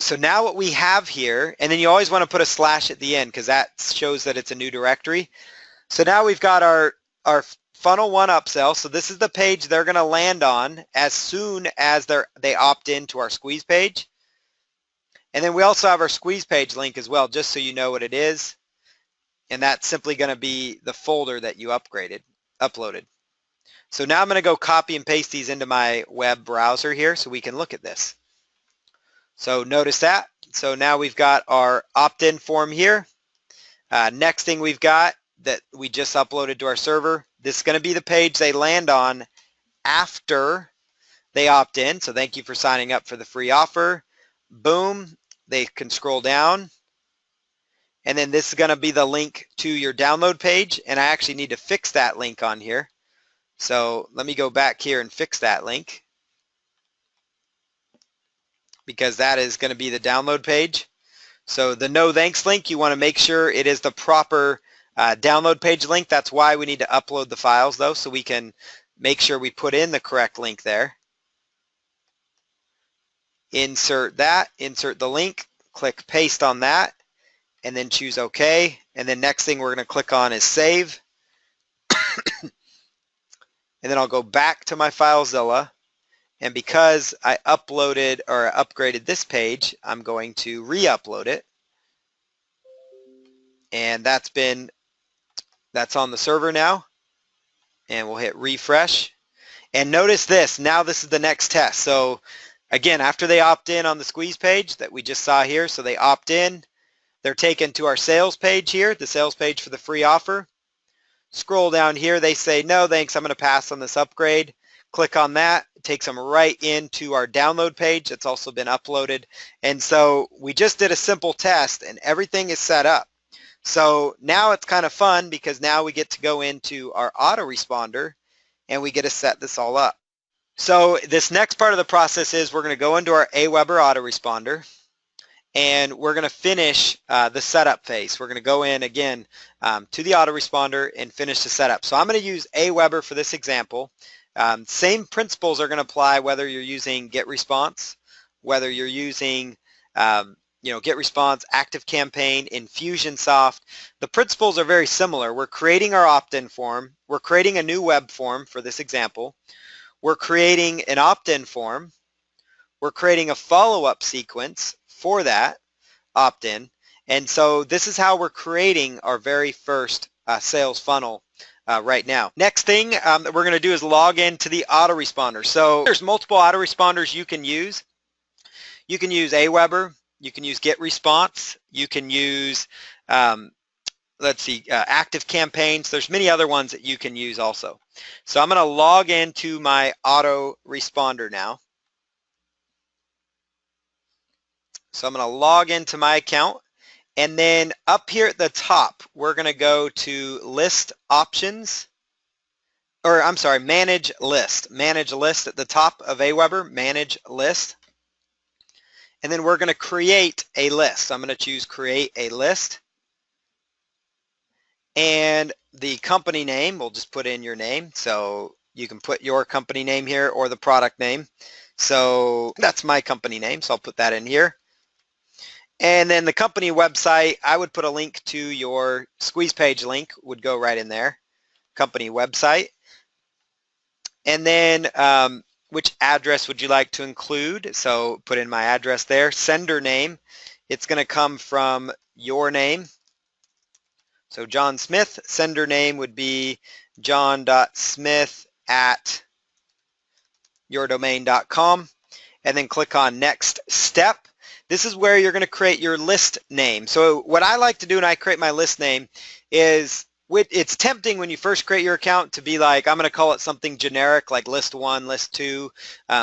So now what we have here, and then you always want to put a slash at the end because that shows that it's a new directory. So now we've got our funnel 1 upsell. So this is the page they're going to land on as soon as they opt into our squeeze page. And then we also have our squeeze page link as well, just so you know what it is. And that's simply going to be the folder that you uploaded. So now I'm going to go copy and paste these into my web browser here so we can look at this. So notice that. So now we've got our opt-in form here. Next thing we've got that we just uploaded to our server. This is going to be the page they land on after they opt in. So thank you for signing up for the free offer. Boom. They can scroll down. and then this is going to be the link to your download page, and I actually need to fix that link on here. So let me go back here and fix that link, because that is going to be the download page. So the no thanks link, you want to make sure it is the proper download page link. That's why we need to upload the files though, so we can make sure we put in the correct link there. Insert that, insert the link, click paste on that, and then choose OK. And then next thing we're going to click on is save. And then I'll go back to my FileZilla. And because I uploaded or upgraded this page, I'm going to re-upload it. And that's on the server now. And we'll hit refresh. And notice this, now this is the next test. So again, after they opt in on the squeeze page that we just saw here, so they opt in, they're taken to our sales page here, the sales page for the free offer. Scroll down here, they say, no thanks, I'm going to pass on this upgrade. Click on that, it takes them right into our download page that's also been uploaded. And so we just did a simple test and everything is set up. So now it's kind of fun because now we get to go into our autoresponder and we get to set this all up. So this next part of the process is we're going to go into our Aweber autoresponder and we're going to finish the setup phase. We're going to go in again to the autoresponder and finish the setup. So I'm going to use Aweber for this example. Same principles are going to apply whether you're using GetResponse, whether you're using GetResponse, ActiveCampaign, Infusionsoft. The principles are very similar. We're creating our opt-in form. We're creating a new web form for this example. We're creating an opt-in form. We're creating a follow-up sequence for that opt-in. And so this is how we're creating our very first sales funnel right now. Next thing that we're going to do is log into the autoresponder. So there's multiple autoresponders you can use. You can use Aweber. You can use GetResponse. You can use, ActiveCampaign. So there's many other ones that you can use also. So I'm going to log into my autoresponder now. So I'm going to log into my account. And then up here at the top, we're going to go to List Options. Or I'm sorry, Manage List. Manage List at the top of Aweber, Manage List. And then we're going to create a list. I'm going to choose Create a List. And the company name, we'll just put in your name. So you can put your company name here or the product name. So that's my company name, so I'll put that in here. And then the company website, I would put a link to your squeeze page link, would go right in there. Company website. And then which address would you like to include? So put in my address there. Sender name, it's going to come from your name. So John Smith, sender name would be john.smith@yourdomain.com. And then click on Next Step. This is where you're going to create your list name. So what I like to do when I create my list name is, it's tempting when you first create your account to be like, I'm going to call it something generic like list 1, list 2,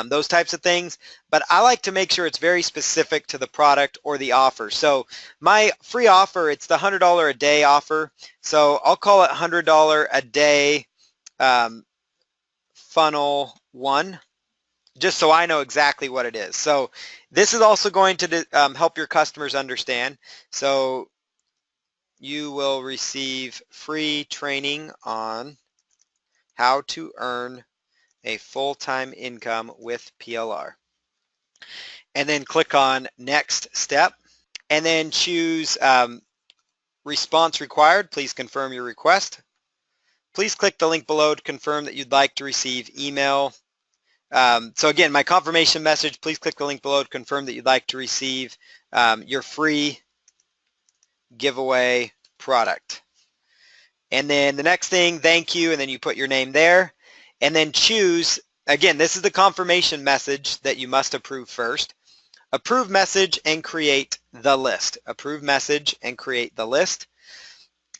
those types of things. But I like to make sure it's very specific to the product or the offer. So my free offer, it's the $100 a day offer. So I'll call it $100 a day funnel 1. Just so I know exactly what it is. So this is also going to help your customers understand. So you will receive free training on how to earn a full-time income with PLR. And then click on Next Step. And then choose Response Required. Please confirm your request. Please click the link below to confirm that you'd like to receive email. So again, my confirmation message, please click the link below to confirm that you'd like to receive your free giveaway product. And then the next thing, thank you, and then you put your name there. And then choose, again, this is the confirmation message that you must approve first. Approve message and create the list. Approve message and create the list.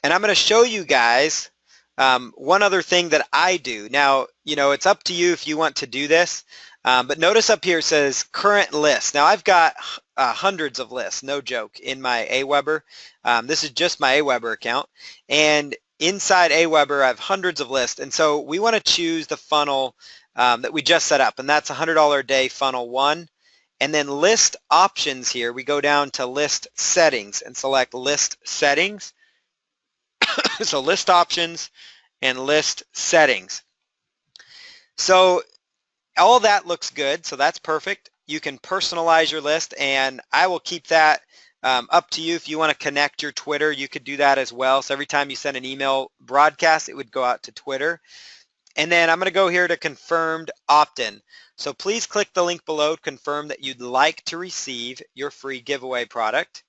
And I'm going to show you guys one other thing that I do. Now, it's up to you if you want to do this, but notice up here it says current list. Now I've got hundreds of lists, no joke, in my Aweber. This is just my Aweber account. And inside Aweber, I have hundreds of lists. And so we want to choose the funnel that we just set up, and that's $100 a day funnel 1. And then list options here, we go down to list settings and select list settings. So list options and list settings. So all that looks good, so that's perfect. You can personalize your list, and I will keep that up to you. If you want to connect your Twitter, you could do that as well. So every time you send an email broadcast, it would go out to Twitter. And then I'm going to go here to confirmed opt-in. So please click the link below to confirm that you'd like to receive your free giveaway product.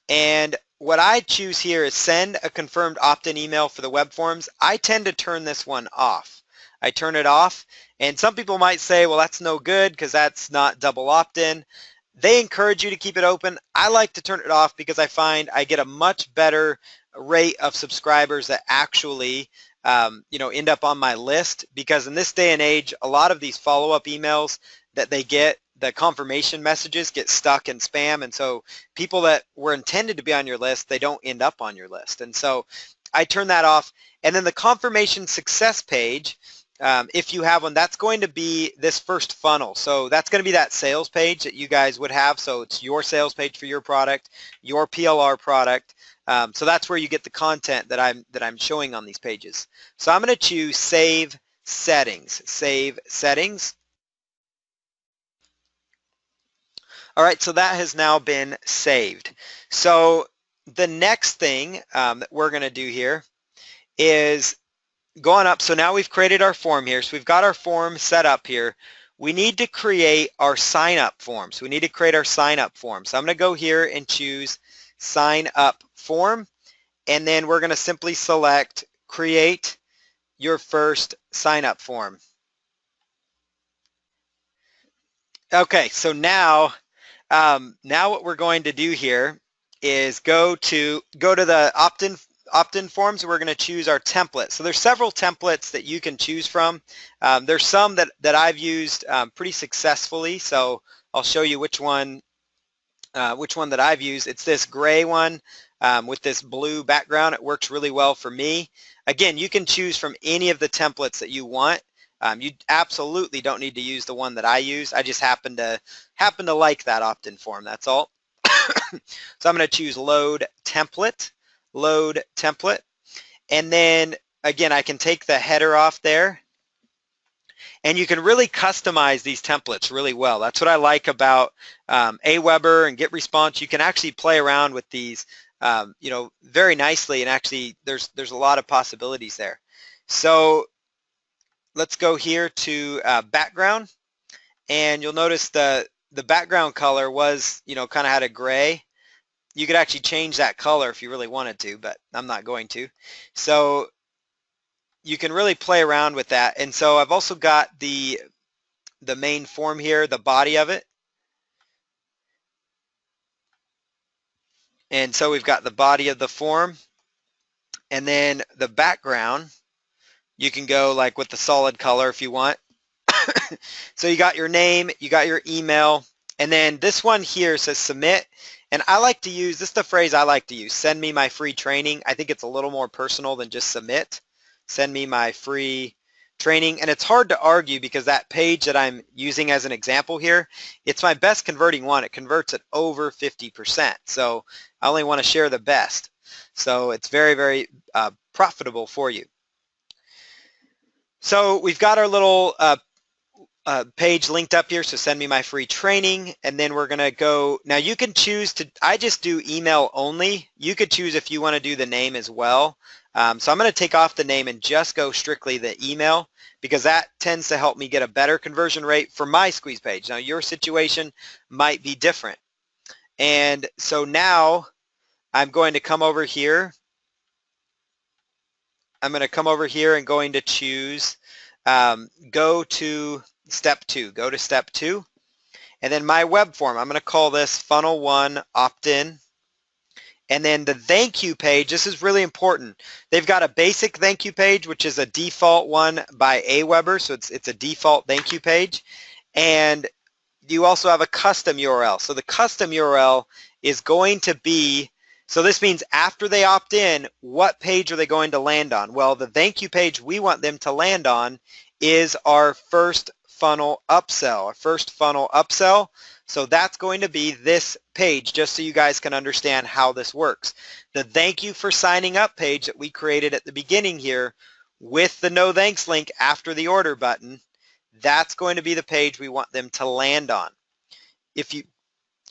And what I choose here is send a confirmed opt-in email for the web forms. I tend to turn this one off. I turn it off, and some people might say, well, that's no good because that's not double opt-in. They encourage you to keep it open. I like to turn it off because I find I get a much better rate of subscribers that actually end up on my list, because in this day and age, a lot of these follow-up emails that they get, the confirmation messages get stuck in spam, and so people that were intended to be on your list, they don't end up on your list. And so I turn that off. And then the confirmation success page, if you have one, that's going to be this first funnel. So that's going to be that sales page that you guys would have. So it's your sales page for your product, your PLR product. So that's where you get the content that I'm showing on these pages. So I'm going to choose Save Settings. Save Settings. All right, so that has now been saved. So the next thing that we're going to do here is going up. So now we've created our form here. So we've got our form set up here. We need to create our sign up form. So we need to create our sign up form. So I'm going to go here and choose sign up form. And then we're going to simply select create your first sign up form. Okay, so now what we're going to do here is go to the opt-in forms. We're going to choose our template. So there's several templates that you can choose from. There's some that I've used pretty successfully. So I'll show you which one that I've used. It's this gray one with this blue background. It works really well for me. Again, you can choose from any of the templates that you want. You absolutely don't need to use the one that I use. I just happen to like that opt-in form. That's all. So I'm going to choose load template, and then again I can take the header off there, and you can really customize these templates really well. That's what I like about Aweber and GetResponse. You can actually play around with these very nicely, and actually there's a lot of possibilities there. So let's go here to background, and you'll notice the background color was, kind of had a gray. You could actually change that color if you really wanted to, but I'm not going to. So you can really play around with that. And so I've also got the main form here, the body of it. And so we've got the body of the form, and then the background, you can go like with the solid color if you want. So you got your name, you got your email, and then this one here says submit. And I like to use, this is the phrase I like to use, send me my free training. I think it's a little more personal than just submit. Send me my free training. And it's hard to argue because that page that I'm using as an example here, it's my best converting one. It converts at over 50%. So I only want to share the best. So it's very, very profitable for you. So we've got our little page linked up here, so send me my free training, and then we're going to go, now you can choose to, I just do email only. You could choose if you want to do the name as well. So I'm going to take off the name and just go strictly the email, because that tends to help me get a better conversion rate for my squeeze page. Now your situation might be different. And so now I'm going to come over here. I'm going to come over here and going to choose go to step 2. Go to step 2. And then my web form, I'm going to call this funnel 1 opt-in. And then the thank you page, this is really important. They've got a basic thank you page, which is a default one by Aweber, so it's a default thank you page. And you also have a custom URL. So the custom URL is going to be, so this means after they opt in, what page are they going to land on? Well, the thank you page we want them to land on is our first funnel upsell, our first funnel upsell. So that's going to be this page, just so you guys can understand how this works. The thank you for signing up page that we created at the beginning here with the no thanks link after the order button, that's going to be the page we want them to land on. If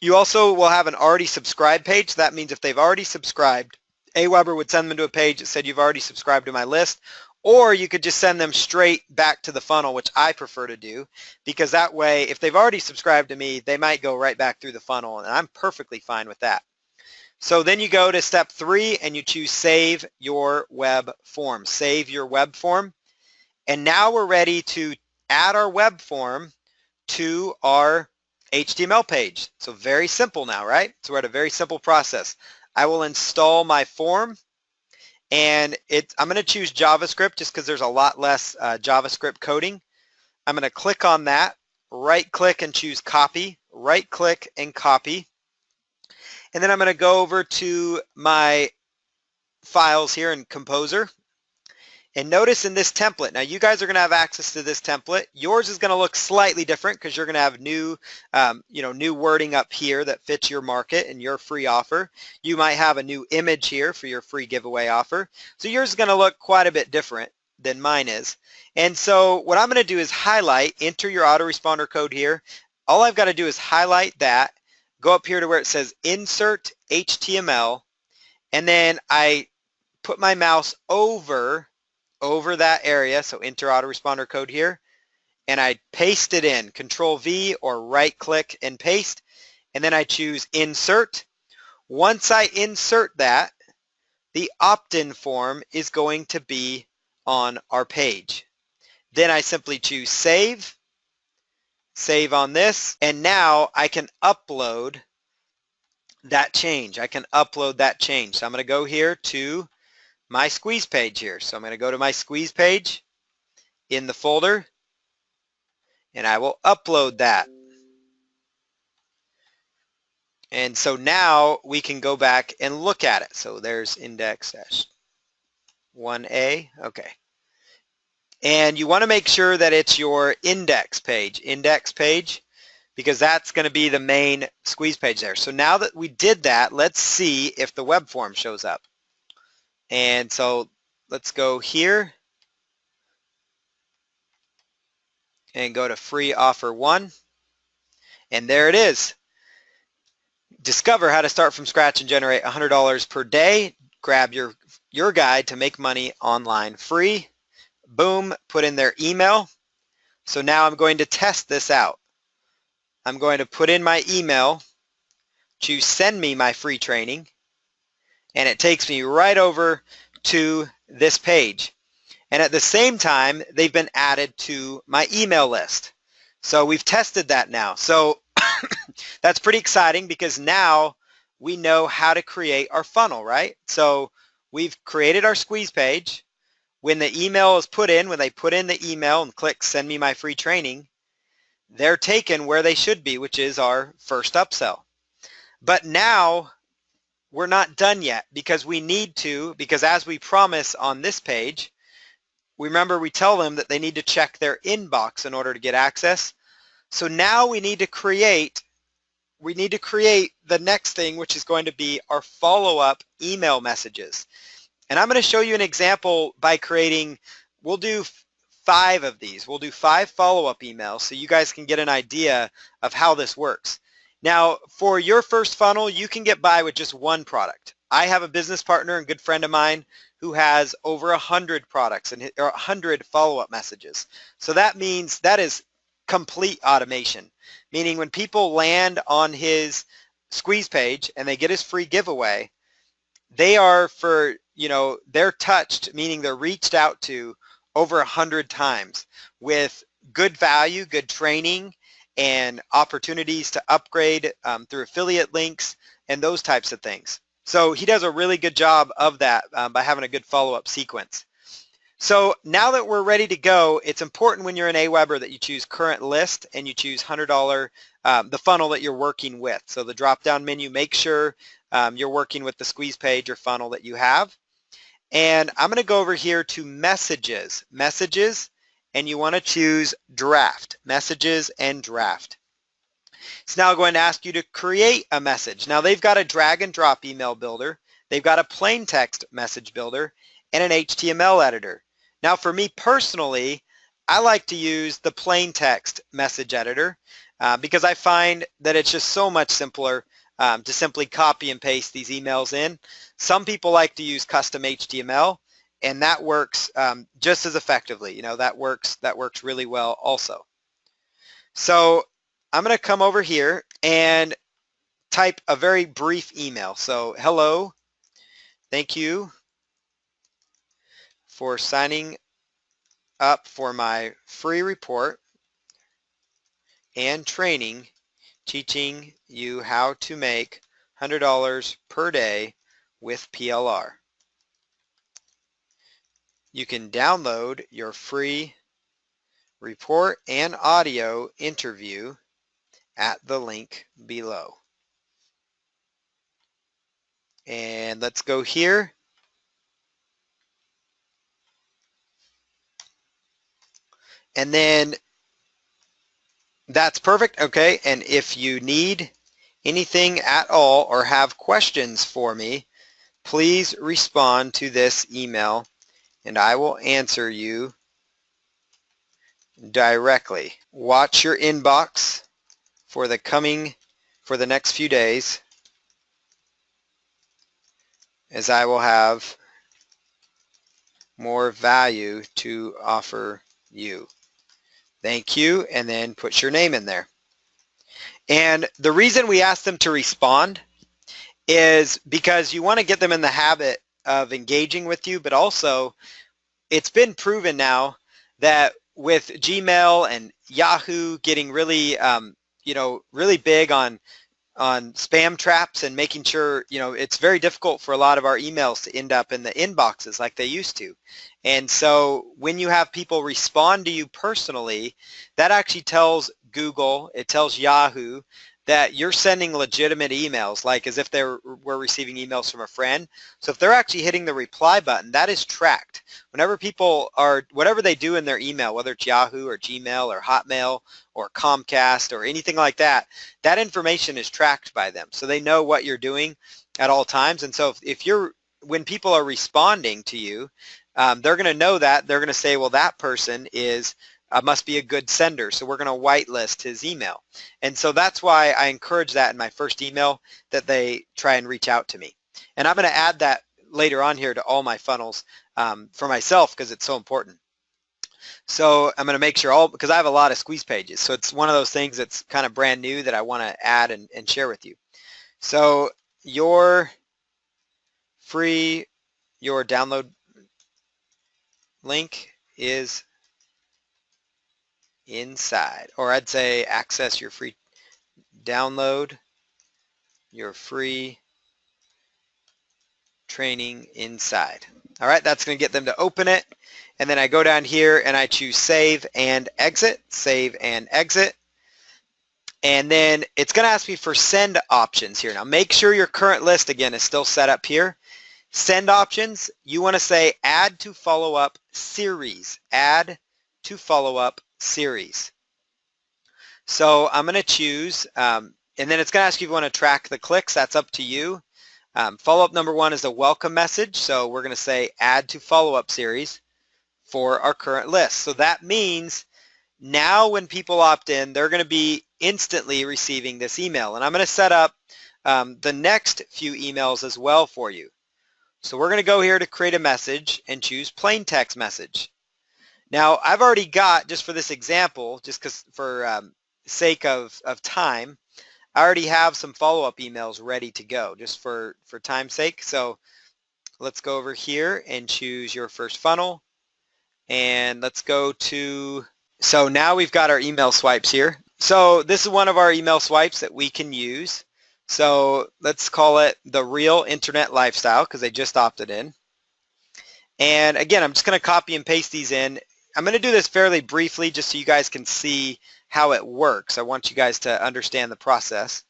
you also will have an already subscribed page. That means if they've already subscribed, Aweber would send them to a page that said you've already subscribed to my list, or you could just send them straight back to the funnel, which I prefer to do, because that way, if they've already subscribed to me, they might go right back through the funnel, and I'm perfectly fine with that. So then you go to step 3 and you choose save your web form. Save your web form. And now we're ready to add our web form to our HTML page. So very simple now, right? So we're at a very simple process. I will install my form, and I'm going to choose JavaScript just because there's a lot less JavaScript coding. I'm going to click on that, right click and choose copy, right click and copy. And then I'm going to go over to my files here in Composer. And notice in this template, now you guys are going to have access to this template. Yours is going to look slightly different because you're going to have new, new wording up here that fits your market and your free offer. You might have a new image here for your free giveaway offer. So yours is going to look quite a bit different than mine is. And so what I'm going to do is highlight, enter your autoresponder code here. All I've got to do is highlight that, go up here to where it says Insert HTML, and then I put my mouse over that area, so enter autoresponder code here, and I paste it in, Control V or right click and paste, and then I choose Insert. Once I insert that, the opt-in form is going to be on our page. Then I simply choose Save, Save on this, and now I can upload that change. I can upload that change. So I'm going to go here to my squeeze page here. So I'm going to go to my squeeze page in the folder, and I will upload that. And so now we can go back and look at it. So there's index-1A, okay. And you want to make sure that it's your index page, because that's going to be the main squeeze page there. So now that we did that, let's see if the web form shows up. And so let's go here and go to free offer 1. And there it is. Discover how to start from scratch and generate $100 per day. Grab your guide to make money online free. Boom, put in their email. So now I'm going to test this out. I'm going to put in my email, choose send me my free training, and it takes me right over to this page. And at the same time, they've been added to my email list. So we've tested that now. So that's pretty exciting because now we know how to create our funnel, right? So we've created our squeeze page. When the email is put in, when they put in the email and click send me my free training, they're taken where they should be, which is our first upsell. But now we're not done yet because we need to, because as we promise on this page, remember we tell them that they need to check their inbox in order to get access. So now we need to create the next thing, which is going to be our follow-up email messages. And I'm going to show you an example by creating, we'll do 5 of these. We'll do 5 follow-up emails so you guys can get an idea of how this works. Now, for your first funnel, you can get by with just one product. I have a business partner and good friend of mine who has over 100 products and 100 follow-up messages. So that means that is complete automation, meaning when people land on his squeeze page and they get his free giveaway, they are they're touched, meaning they're reached out to over 100 times with good value, good training, and opportunities to upgrade through affiliate links and those types of things. So he does a really good job of that by having a good follow-up sequence. So now that we're ready to go, it's important when you're an AWeber that you choose current list and you choose $100, the funnel that you're working with. So the drop-down menu, make sure you're working with the squeeze page or funnel that you have. And I'm going to go over here to messages, and you want to choose draft, messages and draft. It's now going to ask you to create a message. Now they've got a drag and drop email builder. They've got a plain text message builder and an HTML editor. Now for me personally, I like to use the plain text message editor because I find that it's just so much simpler to simply copy and paste these emails in. Some people like to use custom HTML, and that works just as effectively. You know, that works really well also. So I'm going to come over here and type a very brief email. So hello, thank you for signing up for my free report and training teaching you how to make $100 per day with PLR. You can download your free report and audio interview at the link below. And let's go here. And then that's perfect. Okay. And if you need anything at all or have questions for me, please respond to this email and I will answer you directly. Watch your inbox for the next few days, as I will have more value to offer you. Thank you, and then put your name in there. And the reason we ask them to respond is because you want to get them in the habit of engaging with you, but also it's been proven now that with Gmail and Yahoo getting really, really big on spam traps and making sure, it's very difficult for a lot of our emails to end up in the inboxes like they used to. And so when you have people respond to you personally, that actually tells Google, it tells Yahoo that you're sending legitimate emails, like as if we're receiving emails from a friend. So if they're actually hitting the reply button, that is tracked. Whenever people whatever they do in their email, whether it's Yahoo or Gmail or Hotmail or Comcast or anything like that, that information is tracked by them. So they know what you're doing at all times. And so when people are responding to you, they're going to know that. They're going to say, well, that person must be a good sender, so we're going to whitelist his email. And so that's why I encourage that in my first email, that they try and reach out to me. And I'm going to add that later on here to all my funnels for myself because it's so important. So I'm going to make sure because I have a lot of squeeze pages, so it's one of those things that's kind of brand new that I want to add and share with you. So your download link is inside, or I'd say access your free download your free training inside. All right, that's going to get them to open it. And then I go down here and I choose save and exit, and then it's going to ask me for send options here. Now make sure your current list again is still set up here. Send options, you want to say add to follow-up series, So I'm going to choose, and then it's going to ask you if you want to track the clicks. That's up to you. Follow-up number 1 is a welcome message, so we're going to say add to follow-up series for our current list. So that means now when people opt in, they're going to be instantly receiving this email. And I'm going to set up the next few emails as well for you. So we're going to go here to create a message and choose plain text message. Now I've already got, just for this example, just because for sake of time, I already have some follow-up emails ready to go just for time's sake. So let's go over here and choose your first funnel, and let's go to, so now we've got our email swipes here. So this is one of our email swipes that we can use. So let's call it the real internet lifestyle because they just opted in. And again, I'm just going to copy and paste these in. I'm going to do this fairly briefly just so you guys can see how it works. I want you guys to understand the process.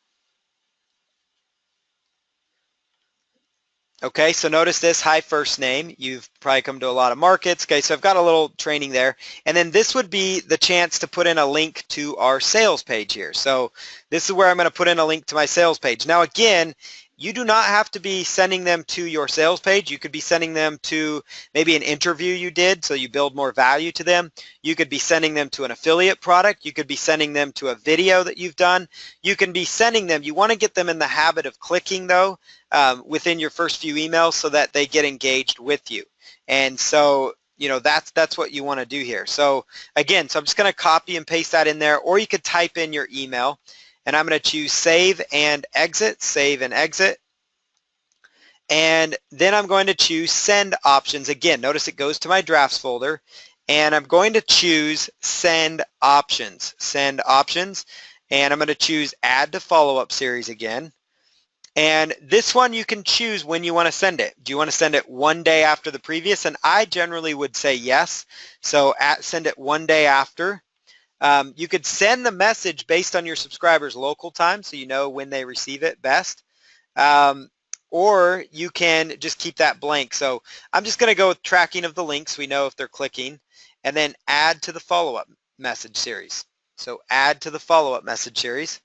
Okay, so notice this, hi first name. You've probably come to a lot of markets. Okay, so I've got a little training there. And then this would be the chance to put in a link to our sales page here. So this is where I'm going to put in a link to my sales page. Now again, you do not have to be sending them to your sales page. You could be sending them to maybe an interview you did so you build more value to them. You could be sending them to an affiliate product. You could be sending them to a video that you've done. You can be sending them. You want to get them in the habit of clicking though within your first few emails so that they get engaged with you. And so, you know, that's what you want to do here. So again, so I'm just going to copy and paste that in there, or you could type in your email. And I'm going to choose save and exit, save and exit. And then I'm going to choose send options. Again, notice it goes to my drafts folder. And I'm going to choose send options, send options. And I'm going to choose add to follow-up series again. And this one you can choose when you want to send it. Do you want to send it one day after the previous? And I generally would say yes. So send it one day after. You could send the message based on your subscribers' local time so you know when they receive it best. Or you can just keep that blank. So I'm just going to go with tracking of the links. We know if they're clicking. And then add to the follow-up message series. So add to the follow-up message series.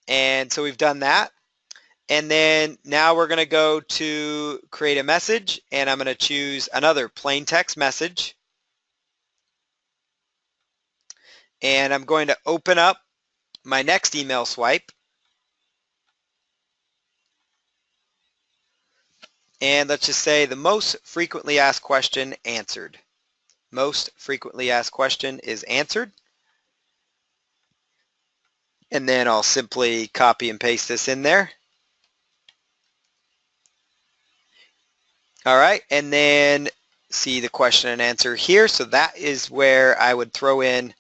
And so we've done that. And then now we're going to go to create a message. And I'm going to choose another plain text message. And I'm going to open up my next email swipe. And let's just say the most frequently asked question answered. Most frequently asked question is answered. And then I'll simply copy and paste this in there. All right, and then see the question and answer here. So that is where I would throw in,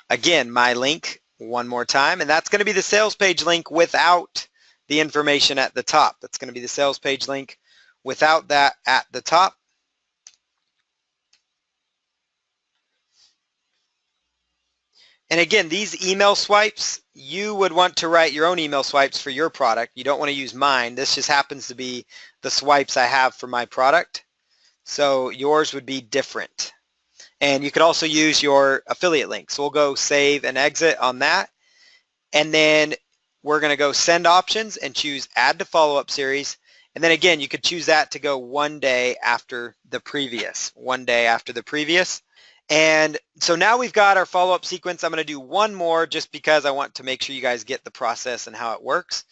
again, my link one more time. And that's going to be the sales page link without the information at the top. That's going to be the sales page link without that at the top. And again, these email swipes, you would want to write your own email swipes for your product. You don't want to use mine. This just happens to be the swipes I have for my product. So yours would be different. And you could also use your affiliate link. So we'll go save and exit on that. And then we're going to go send options and choose add to follow-up series. And then again, you could choose that to go one day after the previous, one day after the previous. And so now we've got our follow-up sequence. I'm going to do one more just because I want to make sure you guys get the process and how it works.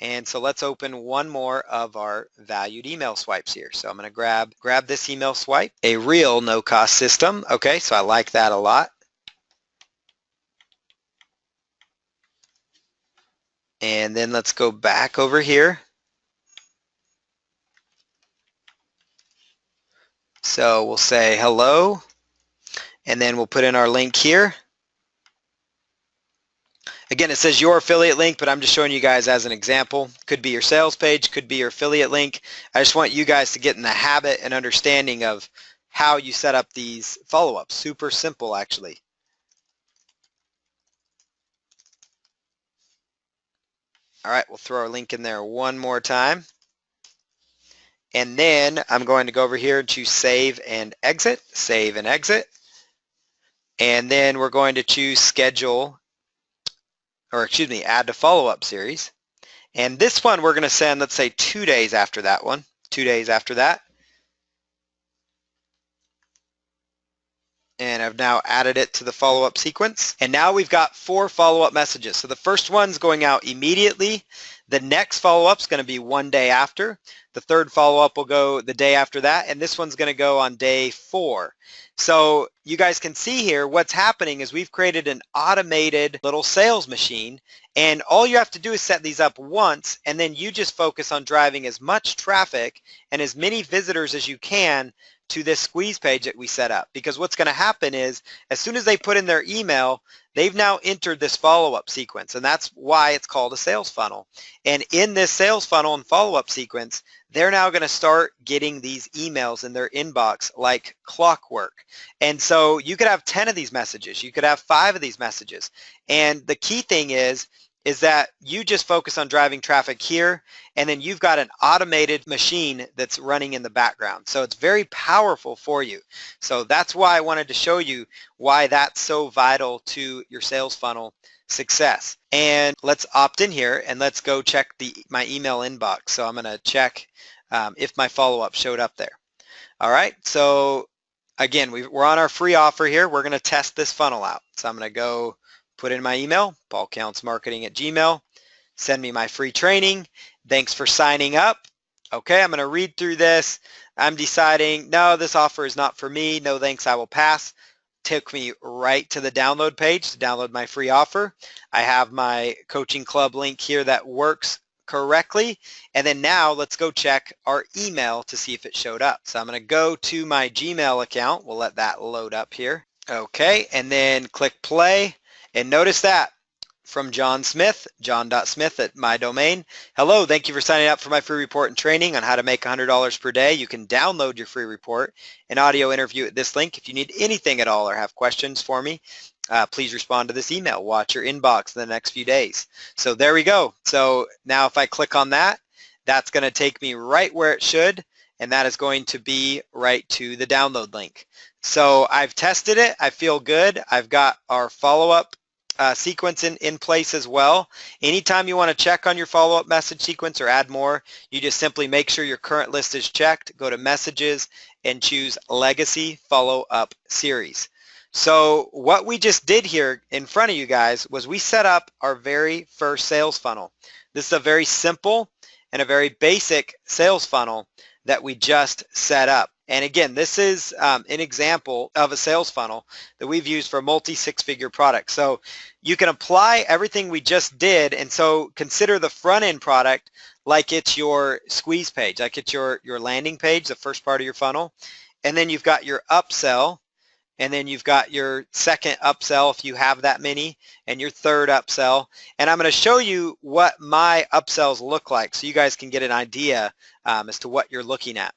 And so let's open one more of our valued email swipes here. So I'm going to grab this email swipe, a real no-cost system. Okay, so I like that a lot. And then let's go back over here. So we'll say hello. And then we'll put in our link here. Again, it says your affiliate link, but I'm just showing you guys as an example. Could be your sales page, could be your affiliate link. I just want you guys to get in the habit and understanding of how you set up these follow-ups. Super simple, actually. All right, we'll throw our link in there one more time. And then I'm going to go over here to save and exit, save and exit. And then we're going to choose schedule, or excuse me, add to follow-up series. And this one we're going to send, let's say 2 days after that one, 2 days after that. And I've now added it to the follow-up sequence. And now we've got 4 follow-up messages. So the first one's going out immediately. The next follow-up is going to be 1 day after. The third follow-up will go the day after that. And this one's going to go on day 4. So you guys can see here what's happening is we've created an automated little sales machine, and all you have to do is set these up once, and then you just focus on driving as much traffic and as many visitors as you can to this squeeze page that we set up, because what's going to happen is as soon as they put in their email, they've now entered this follow-up sequence, and that's why it's called a sales funnel. And in this sales funnel and follow-up sequence, they're now going to start getting these emails in their inbox like clockwork. And so you could have 10 of these messages, you could have 5 of these messages, and the key thing is that you just focus on driving traffic here, and then you've got an automated machine that's running in the background. So it's very powerful for you. So that's why I wanted to show you why that's so vital to your sales funnel success. And let's opt in here and let's go check my email inbox. So I'm going to check if my follow-up showed up there. All right, so again, we're on our free offer here. We're going to test this funnel out. So I'm going to go put in my email, paulcountsmarketing@gmail.com, send me my free training. Thanks for signing up. Okay, I'm going to read through this. I'm deciding, no, this offer is not for me. No thanks, I will pass. Took me right to the download page to download my free offer. I have my coaching club link here that works correctly. And then now let's go check our email to see if it showed up. So I'm going to go to my Gmail account. We'll let that load up here. Okay, and then click play. And notice that from John Smith, john.smith at my domain. Hello, thank you for signing up for my free report and training on how to make $100 per day. You can download your free report and audio interview at this link. If you need anything at all or have questions for me, please respond to this email. Watch your inbox in the next few days. So there we go. So now if I click on that, that's going to take me right where it should, and that is going to be right to the download link. So I've tested it. I feel good. I've got our follow-up sequence in place as well. Anytime you want to check on your follow-up message sequence or add more, you just simply make sure your current list is checked, go to messages, and choose Legacy Follow-Up Series. So what we just did here in front of you guys was we set up our very first sales funnel. This is a very simple and a very basic sales funnel that we just set up. And again, this is an example of a sales funnel that we've used for multi-six-figure products. So you can apply everything we just did, and so consider the front-end product like it's your squeeze page, like it's your landing page, the first part of your funnel. And then you've got your upsell, and then you've got your second upsell if you have that many, and your third upsell. And I'm going to show you what my upsells look like so you guys can get an idea as to what you're looking at.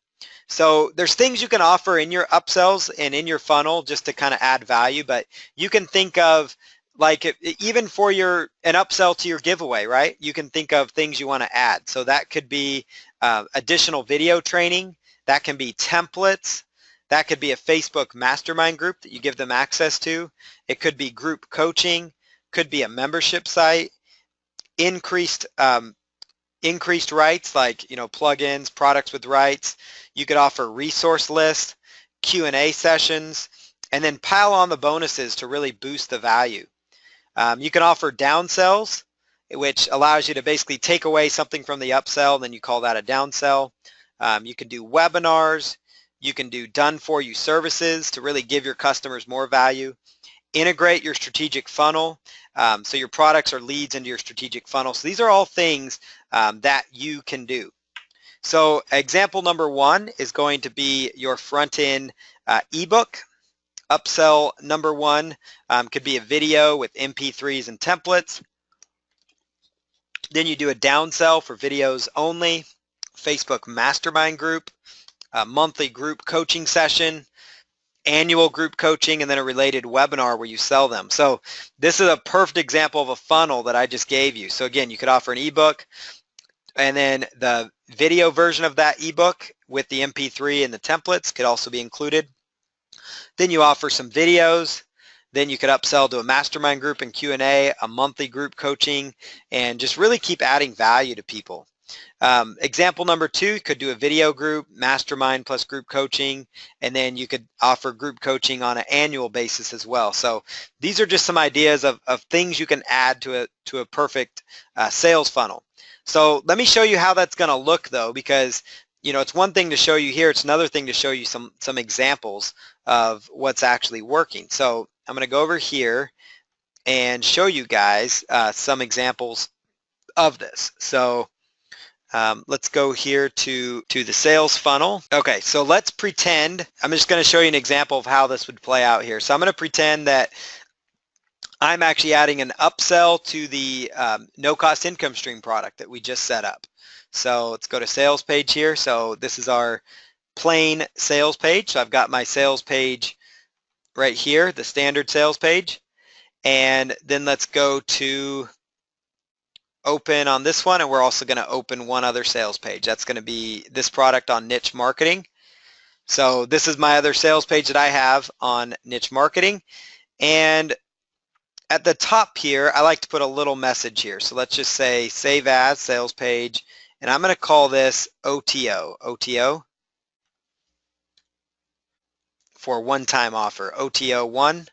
So there's things you can offer in your upsells and in your funnel just to kind of add value, but you can think of like even for an upsell to your giveaway, right? You can think of things you want to add. So that could be additional video training, that can be templates, that could be a Facebook mastermind group that you give them access to. It could be group coaching, could be a membership site, increased rights like plugins, products with rights. You could offer resource lists, Q&A sessions, and then pile on the bonuses to really boost the value. You can offer downsells, which allows you to basically take away something from the upsell, then you call that a downsell. You can do webinars. You can do done-for-you services to really give your customers more value. Integrate your strategic funnel, so your products are leads into your strategic funnel. So these are all things that you can do. So example number 1 is going to be your front-end ebook. Upsell number 1 could be a video with MP3s and templates. Then you do a downsell for videos only, Facebook mastermind group, a monthly group coaching session, annual group coaching, and then a related webinar where you sell them. So this is a perfect example of a funnel that I just gave you. So again, you could offer an ebook, and then the video version of that ebook with the MP3 and the templates could also be included. Then you offer some videos. Then you could upsell to a mastermind group and Q&A, a monthly group coaching, and just really keep adding value to people. Example number 2, you could do a video group, mastermind plus group coaching, and then you could offer group coaching on an annual basis as well. So these are just some ideas of things you can add to a perfect sales funnel. So let me show you how that's going to look though, because it's one thing to show you here, it's another thing to show you some examples of what's actually working. So I'm going to go over here and show you guys some examples of this. So Let's go here to the sales funnel. Okay, so let's pretend, I'm just going to show you an example of how this would play out here. So I'm going to pretend that I'm actually adding an upsell to the no-cost income stream product that we just set up. So let's go to sales page here. So this is our plain sales page. So I've got my sales page right here, the standard sales page. And then let's go to open on this one, and we're also going to open one other sales page. That's going to be this product on niche marketing. So this is my other sales page that I have on niche marketing. And at the top here, I like to put a little message here. So let's just say save as sales page, and I'm going to call this OTO for one-time offer, OTO 1.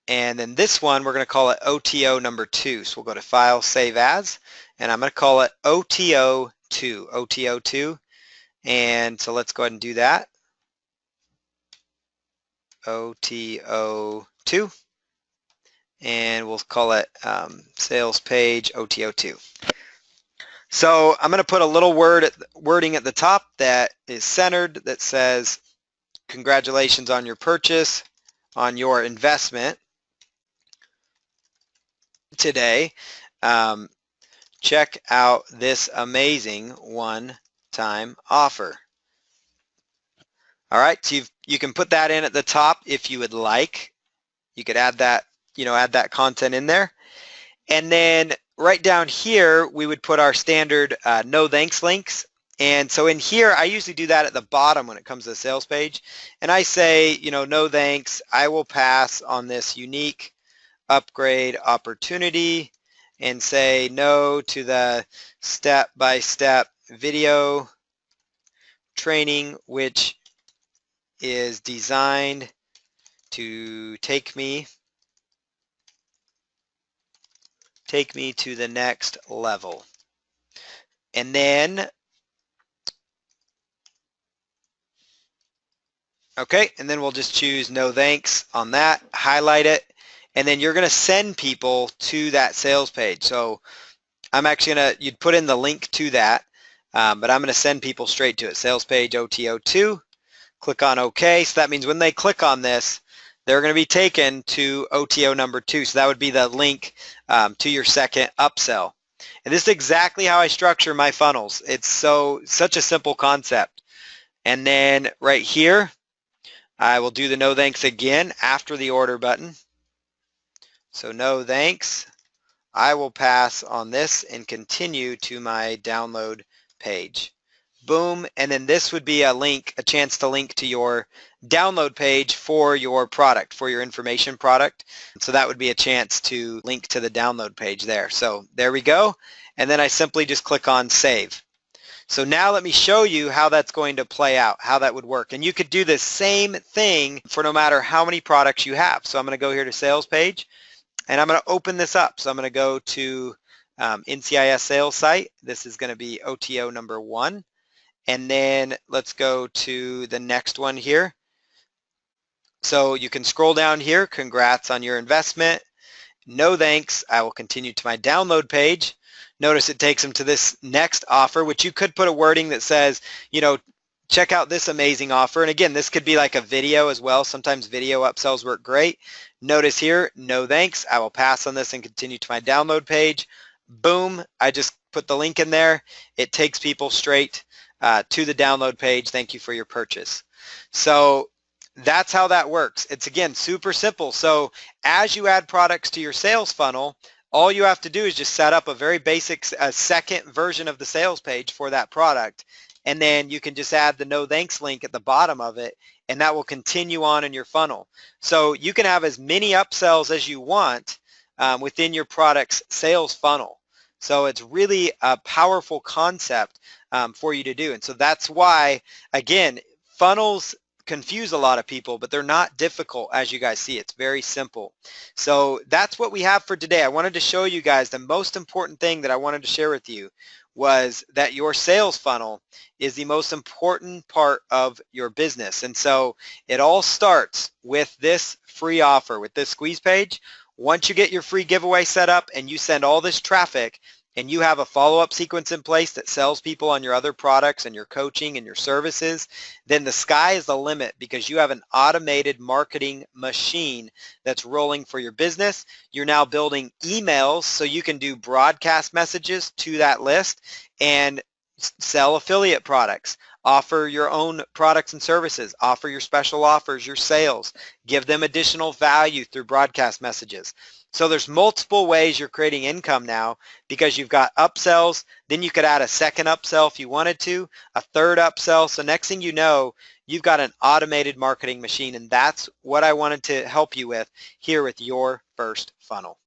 And then this one, we're going to call it OTO number 2. So we'll go to File, Save As, and I'm going to call it OTO 2, OTO 2. And so let's go ahead and do that. OTO 2. And we'll call it Sales Page OTO 2. So I'm going to put a little wording at the top that is centered that says, congratulations on your purchase, on your investment today. Check out this amazing one-time offer. All right, so you can put that in at the top if you would like. You could add that, add that content in there. And then right down here, we would put our standard no thanks links. And so in here, I usually do that at the bottom when it comes to the sales page. And I say, no thanks, I will pass on this unique upgrade opportunity, and say no to the step-by-step video training, which is designed to take me to the next level. And then, okay, and then we'll just choose no thanks on that, highlight it, and then you're going to send people to that sales page. So I'm actually going to, you'd put in the link to that, but I'm going to send people straight to it. Sales page OTO 2, click on OK. So that means when they click on this, they're going to be taken to OTO number 2. So that would be the link to your second upsell. And this is exactly how I structure my funnels. It's such a simple concept. And then right here, I will do the no thanks again after the order button. So no thanks, I will pass on this and continue to my download page. Boom, and then this would be a chance to link to your download page for your product, for your information product. So that would be a chance to link to the download page there. So there we go, and then I simply just click on save. So now let me show you how that's going to play out, how that would work. And you could do the same thing for no matter how many products you have. So I'm going to go here to sales page, and I'm going to open this up. So I'm going to go to NCIS sales site. This is going to be OTO number 1. And then let's go to the next one here. So you can scroll down here. Congrats on your investment. No thanks. I will continue to my download page. Notice it takes them to this next offer, which you could put a wording that says, check out this amazing offer. And again, this could be like a video as well. Sometimes video upsells work great. Notice here, no thanks. I will pass on this and continue to my download page. Boom. I just put the link in there. It takes people straight to the download page. Thank you for your purchase. So that's how that works. It's, again, super simple. So as you add products to your sales funnel, all you have to do is just set up a very basic second version of the sales page for that product. And then you can just add the no thanks link at the bottom of it, and that will continue on in your funnel. So you can have as many upsells as you want within your product's sales funnel. So it's really a powerful concept for you to do. And so that's why, again, funnels confuse a lot of people, but they're not difficult, as you guys see. It's very simple. So that's what we have for today. I wanted to show you guys the most important thing that I wanted to share with you was that your sales funnel is the most important part of your business. And so it all starts with this free offer, with this squeeze page. Once you get your free giveaway set up and you send all this traffic and you have a follow-up sequence in place that sells people on your other products and your coaching and your services, then the sky is the limit because you have an automated marketing machine that's rolling for your business. You're now building emails so you can do broadcast messages to that list and sell affiliate products, offer your own products and services, offer your special offers, your sales, give them additional value through broadcast messages. So there's multiple ways you're creating income now because you've got upsells, then you could add a second upsell if you wanted to, a third upsell. So next thing you know, you've got an automated marketing machine, and that's what I wanted to help you with here with your first funnel.